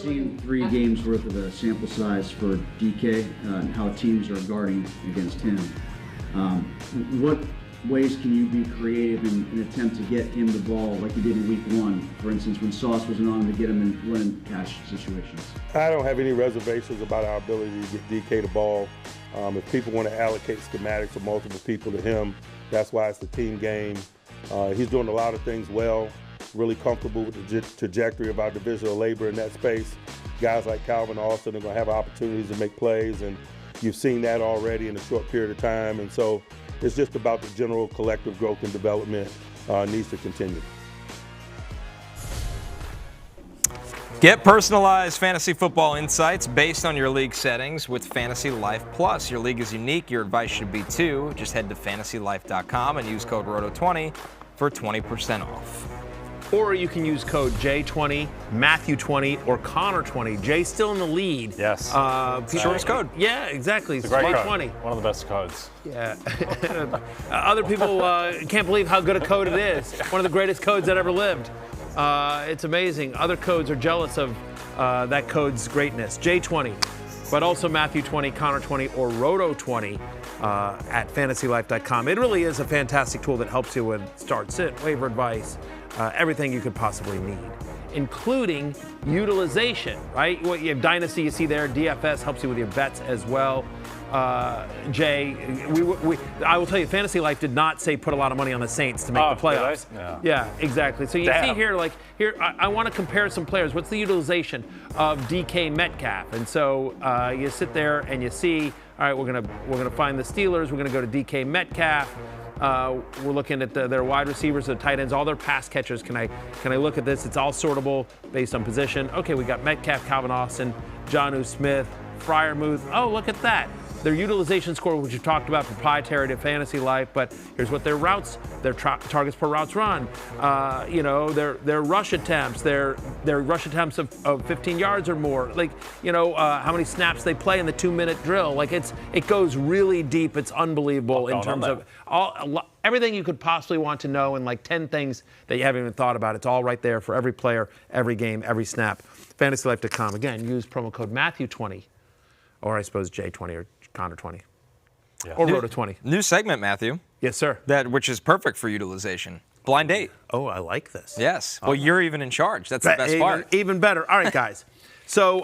Seeing 3 games worth of a sample size for DK and how teams are guarding against him, what ways can you be creative in an attempt to get him the ball like you did in week 1, for instance, when Sauce wasn't on, to get him in running cash situations? I don't have any reservations about our ability to get DK the ball. If people want to allocate schematics of multiple people to him, that's why it's the team game. He's doing a lot of things well, really comfortable with the trajectory of our division of labor in that space. Guys like Calvin Austin are going to have opportunities to make plays, and you've seen that already in a short period of time. And so it's just about the general collective growth and development needs to continue. Get personalized fantasy football insights based on your league settings with Fantasy Life Plus. Your league is unique. Your advice should be too. Just head to fantasylife.com and use code ROTO20 for 20% off. Or you can use code J20, Matthew20, or Connor20. Jay's still in the lead. Yes. Shortest code. Yeah, exactly. It's a great code. J20. One of the best codes. Yeah. Other people can't believe how good a code it is. One of the greatest codes that ever lived. It's amazing. Other codes are jealous of that code's greatness. J20, but also Matthew20, Connor20, or Roto20 at fantasylife.com. It really is a fantastic tool that helps you with start, sit, waiver advice, everything you could possibly need, including utilization, right? What you have Dynasty, you see there. DFS helps you with your bets as well. Jay, I will tell you, Fantasy Life did not say put a lot of money on the Saints to make the playoffs. Yeah, exactly. So you see here, I want to compare some players. What's the utilization of DK Metcalf? And so you sit there and you see, all right, we're gonna find the Steelers. We're gonna go to DK Metcalf. We're looking at their wide receivers, the tight ends, all their pass catchers. Can I look at this? It's all sortable based on position. Okay, we got Metcalf, Calvin Austin, Jonnu Smith, Freiermuth. Oh, look at that. Their utilization score, which we've talked about, proprietary to Fantasy Life, but here's what their routes, their targets per routes run, their rush attempts, their rush attempts of 15 yards or more, how many snaps they play in the 2-minute drill. It goes really deep. It's unbelievable in terms of everything you could possibly want to know, and 10 things that you haven't even thought about. It's all right there for every player, every game, every snap. FantasyLife.com. Again, use promo code Matthew20, or I suppose J20 or Connor20. Yeah. Or Roto20. New segment, Matthew. Yes, sir. Which is perfect for utilization. Blind date. Oh, I like this. Yes. Well, you're even in charge. That's the best part. Even better. All right, guys. So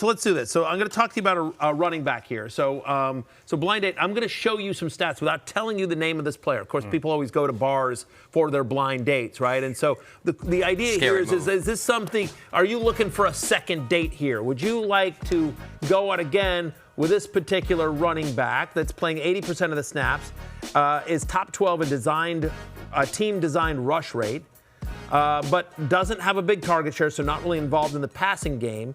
let's do this. So I'm going to talk to you about a running back here. So blind date, I'm going to show you some stats without telling you the name of this player. Of course, people always go to bars for their blind dates, right? And so the idea here is this something, are you looking for a second date here? Would you like to go out again with this particular running back that's playing 80% of the snaps, is top 12 in team-designed rush rate, but doesn't have a big target share, so not really involved in the passing game.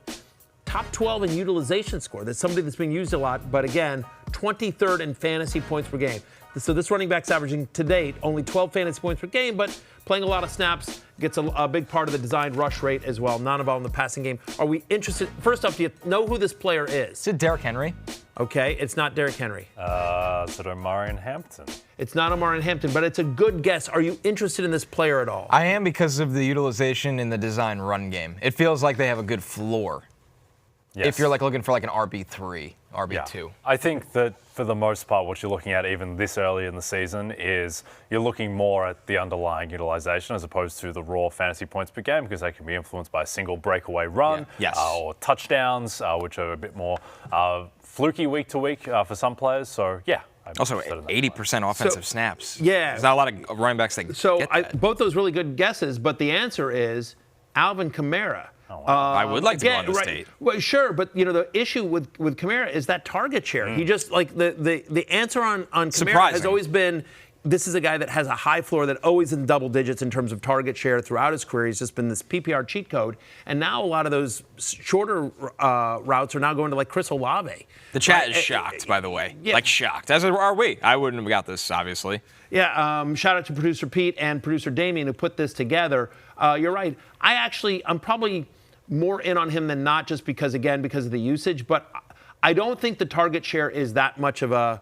Top 12 in utilization score. That's somebody that's being used a lot, but again, 23rd in fantasy points per game. So this running back's averaging to date only 12 fantasy points per game, but playing a lot of snaps, gets a big part of the designed rush rate as well, not involved in the passing game. Are we interested? First off, do you know who this player is? Is it Derrick Henry? Okay, it's not Derrick Henry. Is it Omarion Hampton? It's not Omarion Hampton, but it's a good guess. Are you interested in this player at all? I am, because of the utilization in the design run game. It feels like they have a good floor. Yes. If you're looking for an RB3, RB2. Yeah. I think that for the most part, what you're looking at even this early in the season is you're looking more at the underlying utilization as opposed to the raw fantasy points per game, because they can be influenced by a single breakaway run or touchdowns, which are a bit more fluky week to week for some players. So, yeah. Also, 80% offensive snaps. Yeah. There's not a lot of running backs that get that. Both those really good guesses, but the answer is Alvin Kamara. Oh, wow. I would like to go on this date. Well, sure, but the issue with Kamara is that target share. He just the answer on Kamara has always been, this is a guy that has a high floor, that always in double digits in terms of target share throughout his career. He's just been this PPR cheat code, and now a lot of those shorter routes are now going to Chris Olave. The chat is shocked, by the way. Yeah. Shocked. As are we. I wouldn't have got this, obviously. Yeah, shout out to producer Pete and producer Damien who put this together. You're right. I'm probably more in on him than not, just because of the usage, but I don't think the target share is that much of a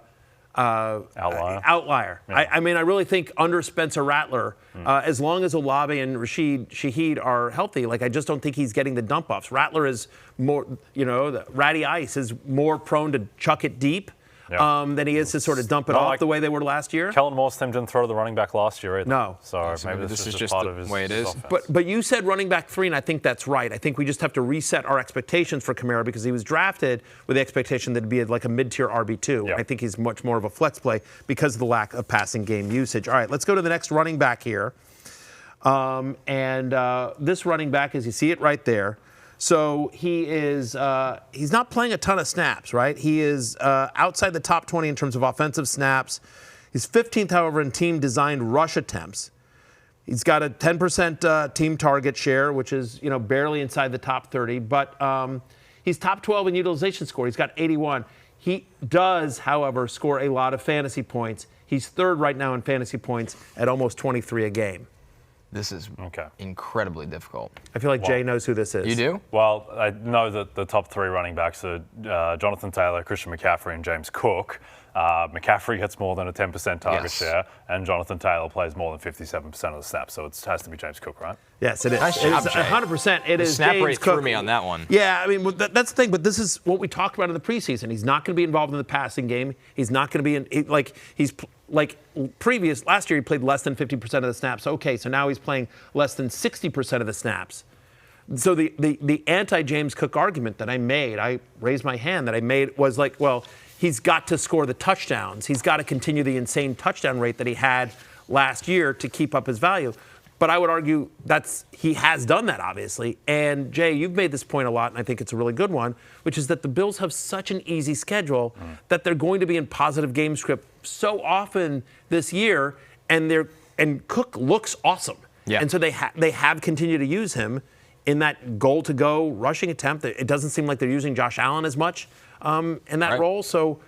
outlier. Yeah. I mean, I really think under Spencer Rattler, as long as Olave and Rashid Shaheed are healthy, like I just don't think he's getting the dump offs. Rattler is more, the Ratty Ice is more prone to chuck it deep. Than he is to sort of dump it off like the way they were last year. Kellen Moore's team didn't throw to the running back last year either. No. So maybe this is just part of his way it is. offense. But you said running back 3, and I think that's right. I think we just have to reset our expectations for Kamara because he was drafted with the expectation that he'd be like a mid-tier RB2. Yeah. I think he's much more of a flex play because of the lack of passing game usage. All right, let's go to the next running back here. This running back, as you see it right there, so he is he's not playing a ton of snaps, right? He is outside the top 20 in terms of offensive snaps. He's 15th, however, in team-designed rush attempts. He's got a 10% team target share, which is barely inside the top 30. But he's top 12 in utilization score. He's got 81. He does, however, score a lot of fantasy points. He's third right now in fantasy points at almost 23 a game. This is incredibly difficult. I feel like Jay knows who this is. You do? Well, I know that the top 3 running backs are Jonathan Taylor, Christian McCaffrey, and James Cook. McCaffrey gets more than a 10% target share, and Jonathan Taylor plays more than 57% of the snaps. So it has to be James Cook, right? Yes, it is. Nice It job, is Jay. 100%. It is Snap James rate Cook. threw me on that one. Yeah, I mean, that's the thing. But this is what we talked about in the preseason. He's not going to be involved in the passing game. He's not going to be last year he played less than 50% of the snaps. Okay, so now he's playing less than 60% of the snaps. So the anti-James Cook argument that I raised my hand that I made was like, well, he's got to score the touchdowns. He's got to continue the insane touchdown rate that he had last year to keep up his value. But I would argue he has done that, obviously. And, Jay, you've made this point a lot, and I think it's a really good one, which is that the Bills have such an easy schedule that they're going to be in positive game script so often this year, and Cook looks awesome. Yeah. And so they have continued to use him in that goal-to-go rushing attempt. It doesn't seem like they're using Josh Allen as much in that role. So,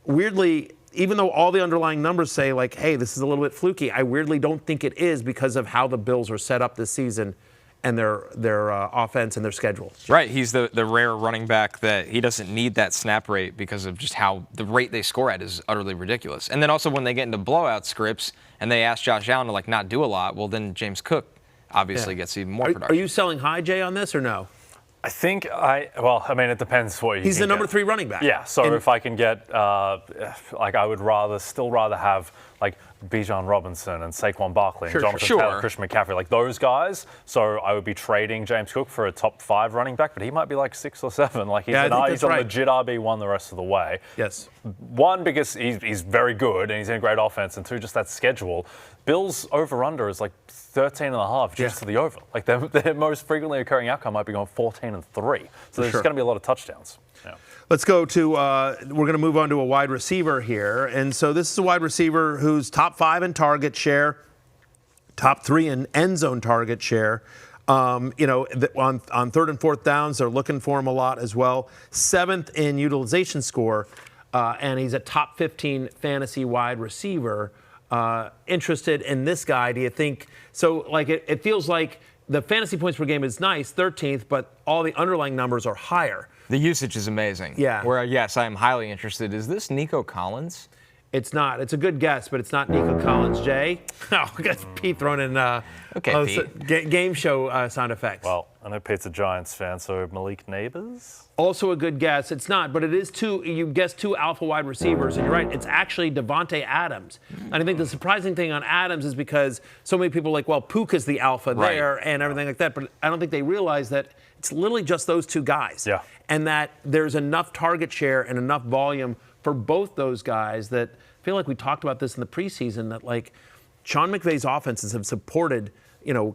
weirdly, even though all the underlying numbers say, like, hey, this is a little bit fluky, I weirdly don't think it is because of how the Bills are set up this season and their offense and their schedule. Right. He's the rare running back that he doesn't need that snap rate because of just how the rate they score at is utterly ridiculous. And then also when they get into blowout scripts and they ask Josh Allen to, not do a lot, well, then James Cook obviously gets even more production. Are you selling high, Jay, on this or no? I think it depends what you He's can the number get. 3 running back. Yeah, so if I can get, I would still rather have, Bijan Robinson and Saquon Barkley and Jonathan Taylor, Christian McCaffrey, those guys. So I would be trading James Cook for a top 5 running back, but he might be 6 or 7. He's a legit RB1 the rest of the way. Yes. 1, because he's very good and he's in a great offense, and 2, just that schedule. Bills over-under is 13.5 just to the over. Their most frequently occurring outcome might be going 14-3. So there's going to be a lot of touchdowns. Yeah. Let's go to, we're going to move on to a wide receiver here. And so this is a wide receiver who's top 5 in target share, top 3 in end zone target share. On 3rd and 4th downs, they're looking for him a lot as well. 7th in utilization score, and he's a top 15 fantasy wide receiver. Interested in this guy, do you think? So, it feels like the fantasy points per game is nice, 13th, but all the underlying numbers are higher. The usage is amazing. Yeah. Where, yes, I am highly interested. Is this Nico Collins? It's not. It's a good guess, but it's not Nico Collins. Jay? Oh, we got Pete throwing in Pete. Game show sound effects. Well, I know Pete's a Giants fan, so Malik Neighbors? Also a good guess. It's not, but it is 2. You guessed 2 alpha wide receivers, and you're right. It's actually Davante Adams. And I think the surprising thing on Adams is because so many people are like, well, Puka's the alpha there and everything like that. But I don't think they realize that it's literally just those 2 guys. Yeah. And that there's enough target share and enough volume for both those guys that I feel like we talked about this in the preseason that Sean McVay's offenses have supported,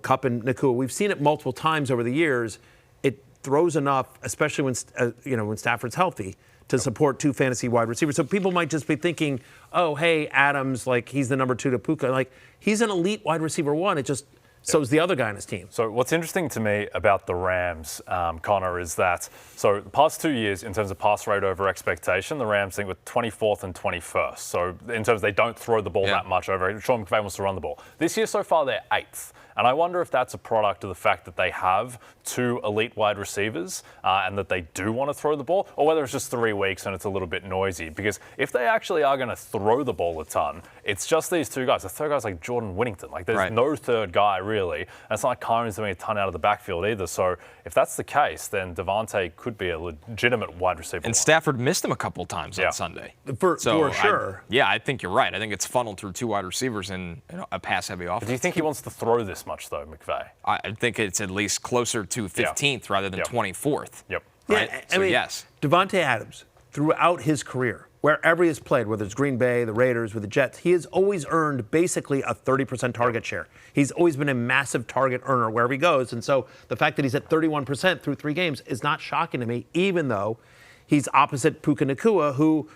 Kupp and Nakua. We've seen it multiple times over the years. It throws enough, especially when Stafford's healthy, to support 2 fantasy wide receivers. So people might just be thinking, oh, hey, Adams, he's the number 2 to Puka. He's an elite wide receiver 1. It just So is the other guy on his team. So what's interesting to me about the Rams, Connor, is that so the past 2 years in terms of pass rate over expectation, the Rams think with 24th and 21st. So in terms of they don't throw the ball that much over. Sean McVay wants to run the ball. This year so far they're 8th. And I wonder if that's a product of the fact that they have 2 elite wide receivers and that they do want to throw the ball, or whether it's just 3 weeks and it's a little bit noisy. Because if they actually are going to throw the ball a ton, it's just these 2 guys. The third guy's like Jordan Whittington. Like there's no third guy really. And it's not like Kyron's doing a ton out of the backfield either. So if that's the case, then Davante could be a legitimate wide receiver. And Stafford missed him a couple times on Sunday. For sure. I think you're right. I think it's funneled through 2 wide receivers in a pass-heavy offense. But do you think he wants to throw this much, though, McVay? I think it's at least closer to 15th rather than 24th. Yep. Right? Yeah, So, yes. Davante Adams, throughout his career, wherever he has played, whether it's Green Bay, the Raiders, with the Jets, he has always earned basically a 30% target share. He's always been a massive target earner wherever he goes. And so the fact that he's at 31% through 3 games is not shocking to me, even though he's opposite Puka Nacua, who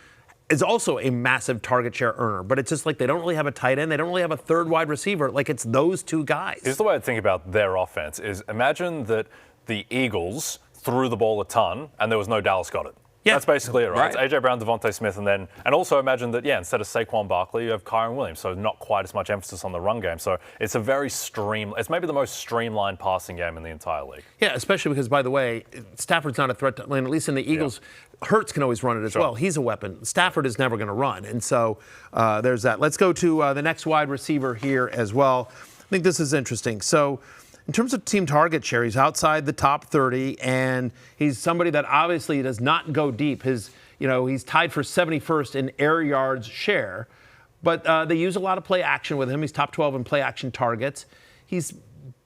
is also a massive target share earner. But it's just like they don't really have a tight end. They don't really have a third wide receiver. Like it's those 2 guys. Here's the way I think about their offense is imagine that the Eagles threw the ball a ton and there was no Dallas Goedert. Yeah. That's basically it, right? It's A.J. Brown, Devontae Smith, and also imagine that, instead of Saquon Barkley, you have Kyron Williams, so not quite as much emphasis on the run game. So it's a very it's maybe the most streamlined passing game in the entire league. Yeah, especially because, by the way, Stafford's not a threat to Atlanta, at least in the Eagles. Hurts can always run it as well. He's a weapon. Stafford is never going to run, and so there's that. Let's go to the next wide receiver here as well. I think this is interesting. So in terms of team target share, he's outside the top 30, and he's somebody that obviously does not go deep. He's tied for 71st in air yards share, but they use a lot of play action with him. He's top 12 in play action targets. He's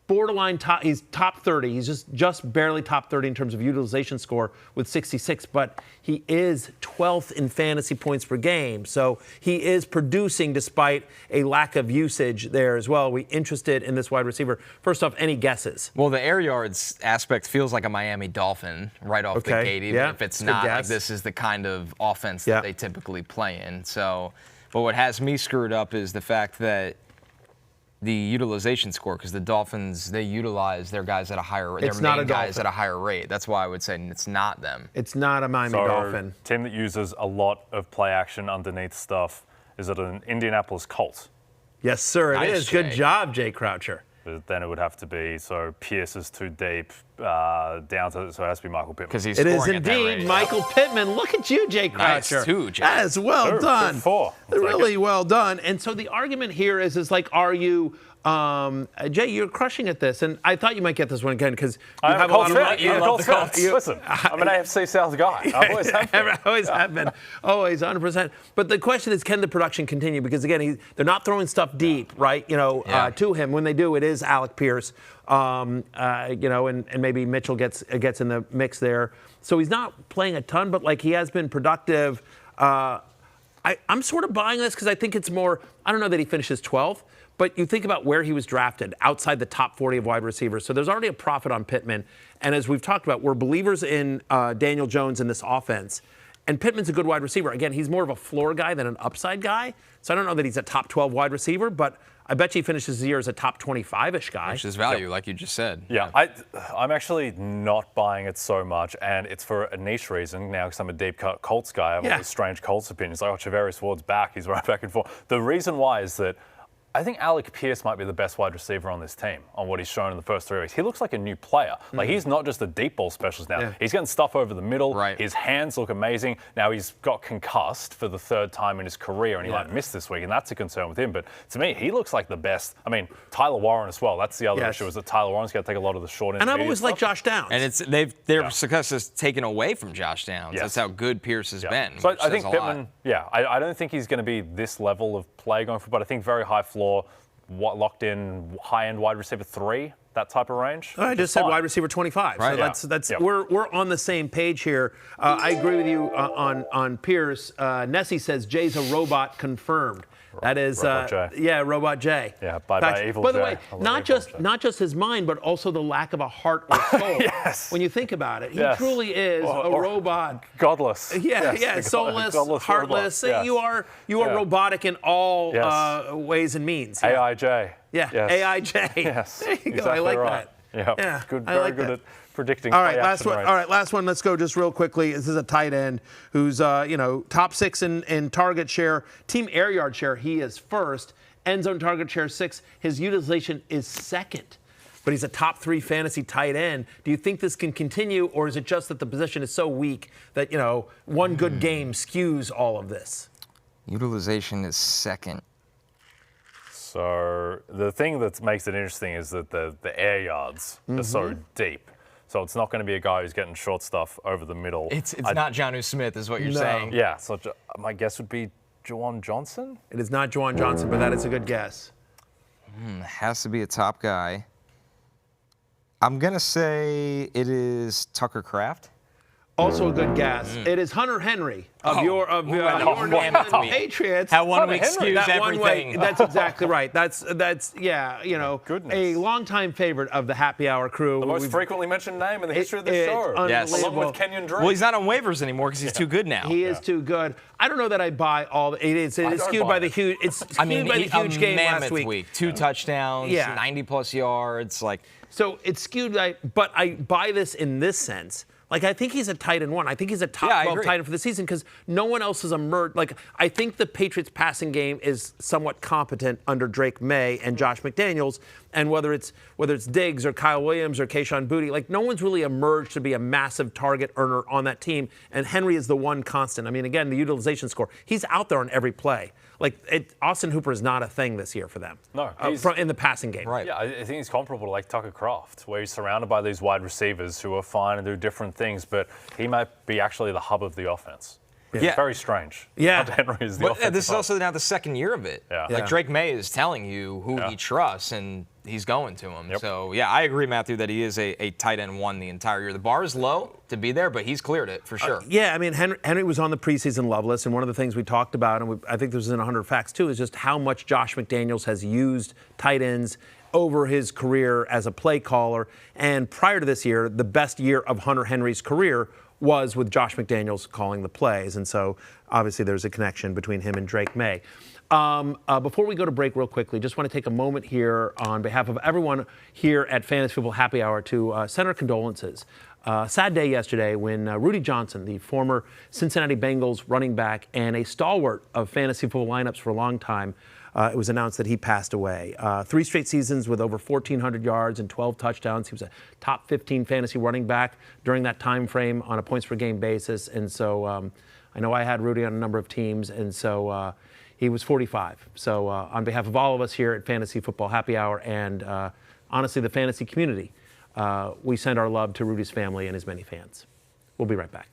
borderline top. He's top 30. He's just barely top 30 in terms of utilization score with 66, but he is 12th in fantasy points per game. So he is producing despite a lack of usage there as well. We interested in this wide receiver. First off, any guesses? Well, the air yards aspect feels like a Miami Dolphin right off the gate, even if it's not like this is the kind of offense that they typically play in. So, but what has me screwed up is the fact that the utilization score, because the Dolphins, they utilize their guys at a higher rate. Their main guys at a higher rate. That's why I would say it's not them. It's not a Miami Dolphin. Team that uses a lot of play action underneath stuff. Is it an Indianapolis Colts? Yes, sir. It is. Good job, Jay Croucher. But then it would have to be, Pierce is too deep, down to, so it has to be Michael Pittman. Because he's it is scoring at that indeed rate. Michael Pittman. Look at you, Jay Croucher. Nice, too, Jay. That is well done. Good 4. Really well done. And so the argument here is like, are you, Jay, you're crushing at this, and I thought you might get this one again because you have a lot of you love the Colts. Listen, I'm an AFC South guy. I always have been. I always have been. Always, 100%. But the question is, can the production continue? Because again, they're not throwing stuff deep, right? To him. When they do, it is Alec Pierce. And maybe Mitchell gets in the mix there. So he's not playing a ton, but like he has been productive. I'm sort of buying this because I think it's more. I don't know that he finishes 12th. But you think about where he was drafted, outside the top 40 of wide receivers. So there's already a profit on Pittman. And as we've talked about, we're believers in Daniel Jones in this offense. And Pittman's a good wide receiver. Again, he's more of a floor guy than an upside guy. So I don't know that he's a top 12 wide receiver, but I bet you he finishes the year as a top 25-ish guy. Which is value, like you just said. Yeah, I'm actually not buying it so much, and it's for a niche reason now because I'm a deep cut Colts guy. I have all these strange Colts opinions. Like, Charvarius Ward's back. He's right back and forth. The reason why is that I think Alec Pierce might be the best wide receiver on this team on what he's shown in the first 3 weeks. He looks like a new player. Like, he's not just a deep ball specialist now. Yeah. He's getting stuff over the middle. Right. His hands look amazing. Now he's got concussed for the 3rd time in his career, and he might miss this week, and that's a concern with him. But to me, he looks like the best. I mean, Tyler Warren as well. That's the other issue, is that Tyler Warren's got to take a lot of the short end. And I've always liked Josh Downs. And their success is taken away from Josh Downs. Yes. That's how good Pierce has been. So I think Pittman, I don't think he's going to be this level of play going forward, but I think very high floor, locked in high-end wide receiver 3, that type of range. I just said wide receiver 25. Right. So that's we're on the same page here. I agree with you on Pierce. Nessie says Jay's a robot confirmed. That is, Robot J. Robot J. Yeah, bye evil By the J. way, not just his mind, but also the lack of a heart or soul. Yes. When you think about it, he truly is a robot. Godless. Soulless, heartless. Yes. You are robotic in all ways and means. AIJ. Yeah. Yes. AIJ. Yes. There you go. Exactly I like right. that. Yeah. Good. I Very like good that. at predicting. All right, play last action one. rates. All right, last one. Let's go just real quickly. This is a tight end who's, top 6 in target share, team air yard share. He is first. End zone target share 6. His utilization is second. But he's a top 3 fantasy tight end. Do you think this can continue, or is it just that the position is so weak that, one good game skews all of this? Utilization is second. So the thing that makes it interesting is that the air yards are so deep. So it's not going to be a guy who's getting short stuff over the middle. It's not Jonnu Smith, is what you're saying. Yeah. So my guess would be Juwan Johnson. It is not Juwan Johnson, but that is a good guess. Has to be a top guy. I'm going to say it is Tucker Kraft. Also a good guess. It is Hunter Henry of your New England Patriots. How 1 week Henry. skews That everything. one way, that's exactly right. That's Goodness. a longtime favorite of the Happy Hour crew. The most frequently mentioned name in the history of this It's show. Yes. Along unbelievable. with Kenyon Drake. Well, he's not on waivers anymore because he's too good now. He is too good. I don't know that I buy all. It is don't skewed buy by the it. huge. It's skewed by the huge a game mammoth last week. 2 touchdowns, Yeah. 90+ yards. So it's skewed. But I buy this in this sense. I think he's a tight end 1. I think he's a top 12 tight end for the season because no one else has emerged. I think the Patriots passing game is somewhat competent under Drake May and Josh McDaniels. And whether it's Diggs or Kyle Williams or Quinshon Boutte, no one's really emerged to be a massive target earner on that team. And Henry is the one constant. I mean, again, the utilization score. He's out there on every play. Austin Hooper is not a thing this year for them. No, in the passing game. Right. Yeah, I think he's comparable to Tucker Kraft, where he's surrounded by these wide receivers who are fine and do different things, but he might be actually the hub of the offense. Yeah. It's very strange. Yeah. Hunter Henry is the But offensive this is hub. also now the second year of it. Yeah. Drake May is telling you who he trusts, and he's going to him. Yep. So, I agree, Matthew, that he is a tight end 1 the entire year. The bar is low to be there, but he's cleared it for sure. Yeah, I mean, Henry was on the preseason love list, and one of the things we talked about, and I think this was in 100 Facts too, is just how much Josh McDaniels has used tight ends over his career as a play caller. And prior to this year, the best year of Hunter Henry's career was with Josh McDaniels calling the plays. And so obviously there's a connection between him and Drake May. Before we go to break real quickly, just want to take a moment here on behalf of everyone here at Fantasy Football Happy Hour to send our condolences. Sad day yesterday when Rudy Johnson, the former Cincinnati Bengals running back and a stalwart of fantasy football lineups for a long time, it was announced that he passed away. 3 straight seasons with over 1,400 yards and 12 touchdowns. He was a top 15 fantasy running back during that time frame on a points per game basis. And so I know I had Rudy on a number of teams, and so he was 45. So on behalf of all of us here at Fantasy Football Happy Hour and honestly the fantasy community, we send our love to Rudy's family and his many fans. We'll be right back.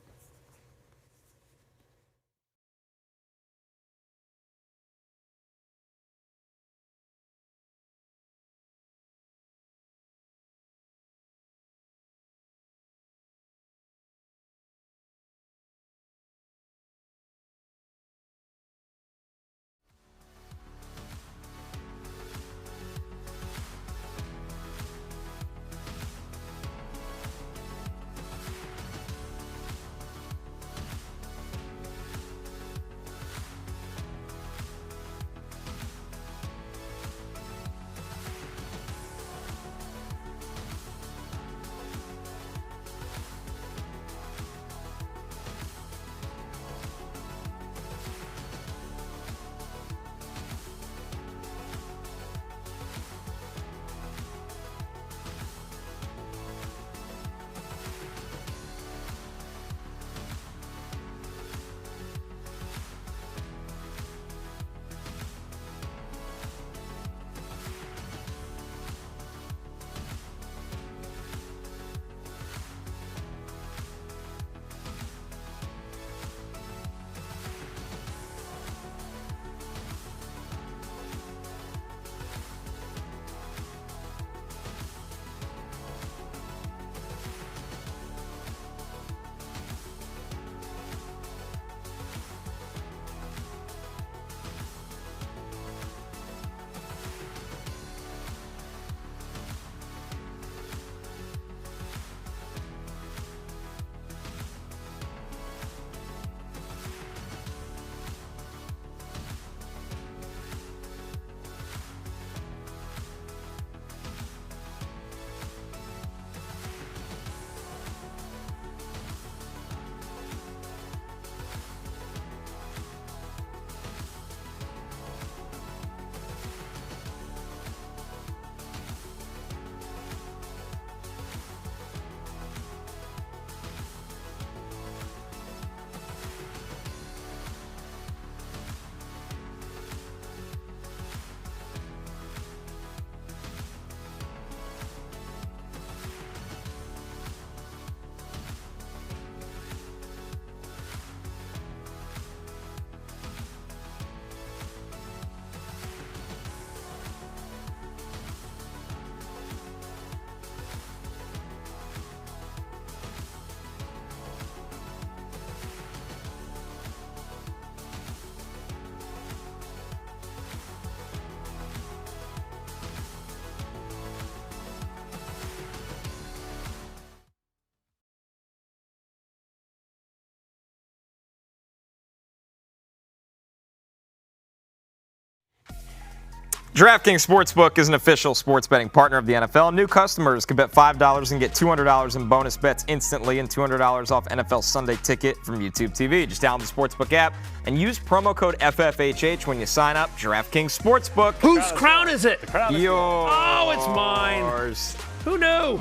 DraftKings Sportsbook is an official sports betting partner of the NFL. New customers can bet $5 and get $200 in bonus bets instantly and $200 off NFL Sunday Ticket from YouTube TV. Just download the Sportsbook app and use promo code FFHH when you sign up. DraftKings Sportsbook. Whose crown is it? Yours. Oh, it's mine. Who knew?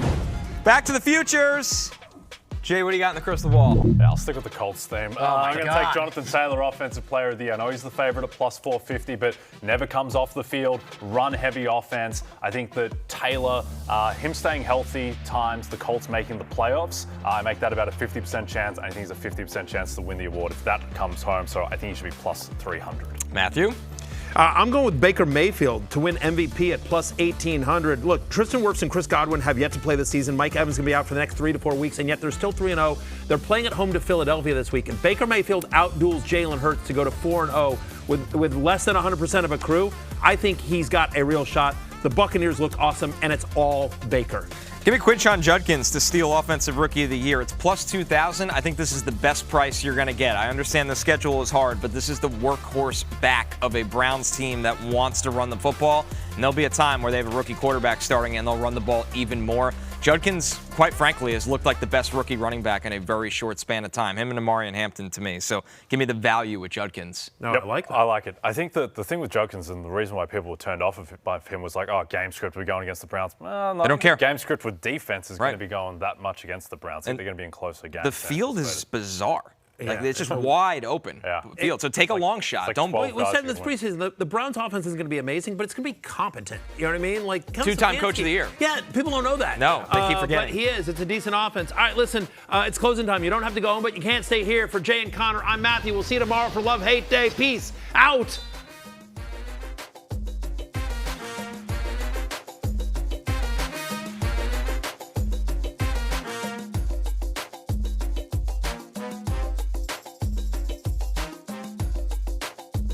Back to the futures. Jay, what do you got in the crystal ball? Yeah, I'll stick with the Colts theme. I'm going to God. take Jonathan Taylor, Offensive Player of the Year. I know he's the favorite at plus 450, but never comes off the field. Run-heavy offense. I think that Taylor, him staying healthy times the Colts making the playoffs, I make that about a 50% chance. I think he's a 50% chance to win the award if that comes home. So I think he should be plus 300. Matthew? I'm going with Baker Mayfield to win MVP at plus 1,800. Look, Tristan Wirfs and Chris Godwin have yet to play this season. Mike Evans is going to be out for the next 3 to 4 weeks, and yet they're still 3-0. They're playing at home to Philadelphia this week, and Baker Mayfield outduels Jalen Hurts to go to 4-0 with less than 100% of a crew. I think he's got a real shot. The Buccaneers look awesome, and it's all Baker. Give me Quinshon Judkins to steal Offensive Rookie of the Year. It's plus 2,000. I think this is the best price you're going to get. I understand the schedule is hard, but this is the workhorse back of a Browns team that wants to run the football. And there'll be a time where they have a rookie quarterback starting and they'll run the ball even more. Judkins, quite frankly, has looked like the best rookie running back in a very short span of time. Him and Amari and Hampton to me. So give me the value with Judkins. No, Yep, I like that. I like it. I think that the thing with Judkins and the reason why people were turned off by him was like, oh, game script, we're going against the Browns. Well, They don't care. Game script with defense is Right. going to be going that much against the Browns. I think they're going to be in closer games. The field is bizarre. Like, Yeah. it's just wide open field. So take a long shot. like Don't 12 We said in guys this can preseason, the Browns offense isn't going to be amazing, but it's going to be competent. You know what I mean? Like Two-time Coach of the Year. Yeah, people don't know that. No, they keep forgetting. But he is. It's a decent offense. All right, listen, it's closing time. You don't have to go home, but you can't stay here. For Jay and Connor, I'm Matthew. We'll see you tomorrow for Love Hate Day. Peace out.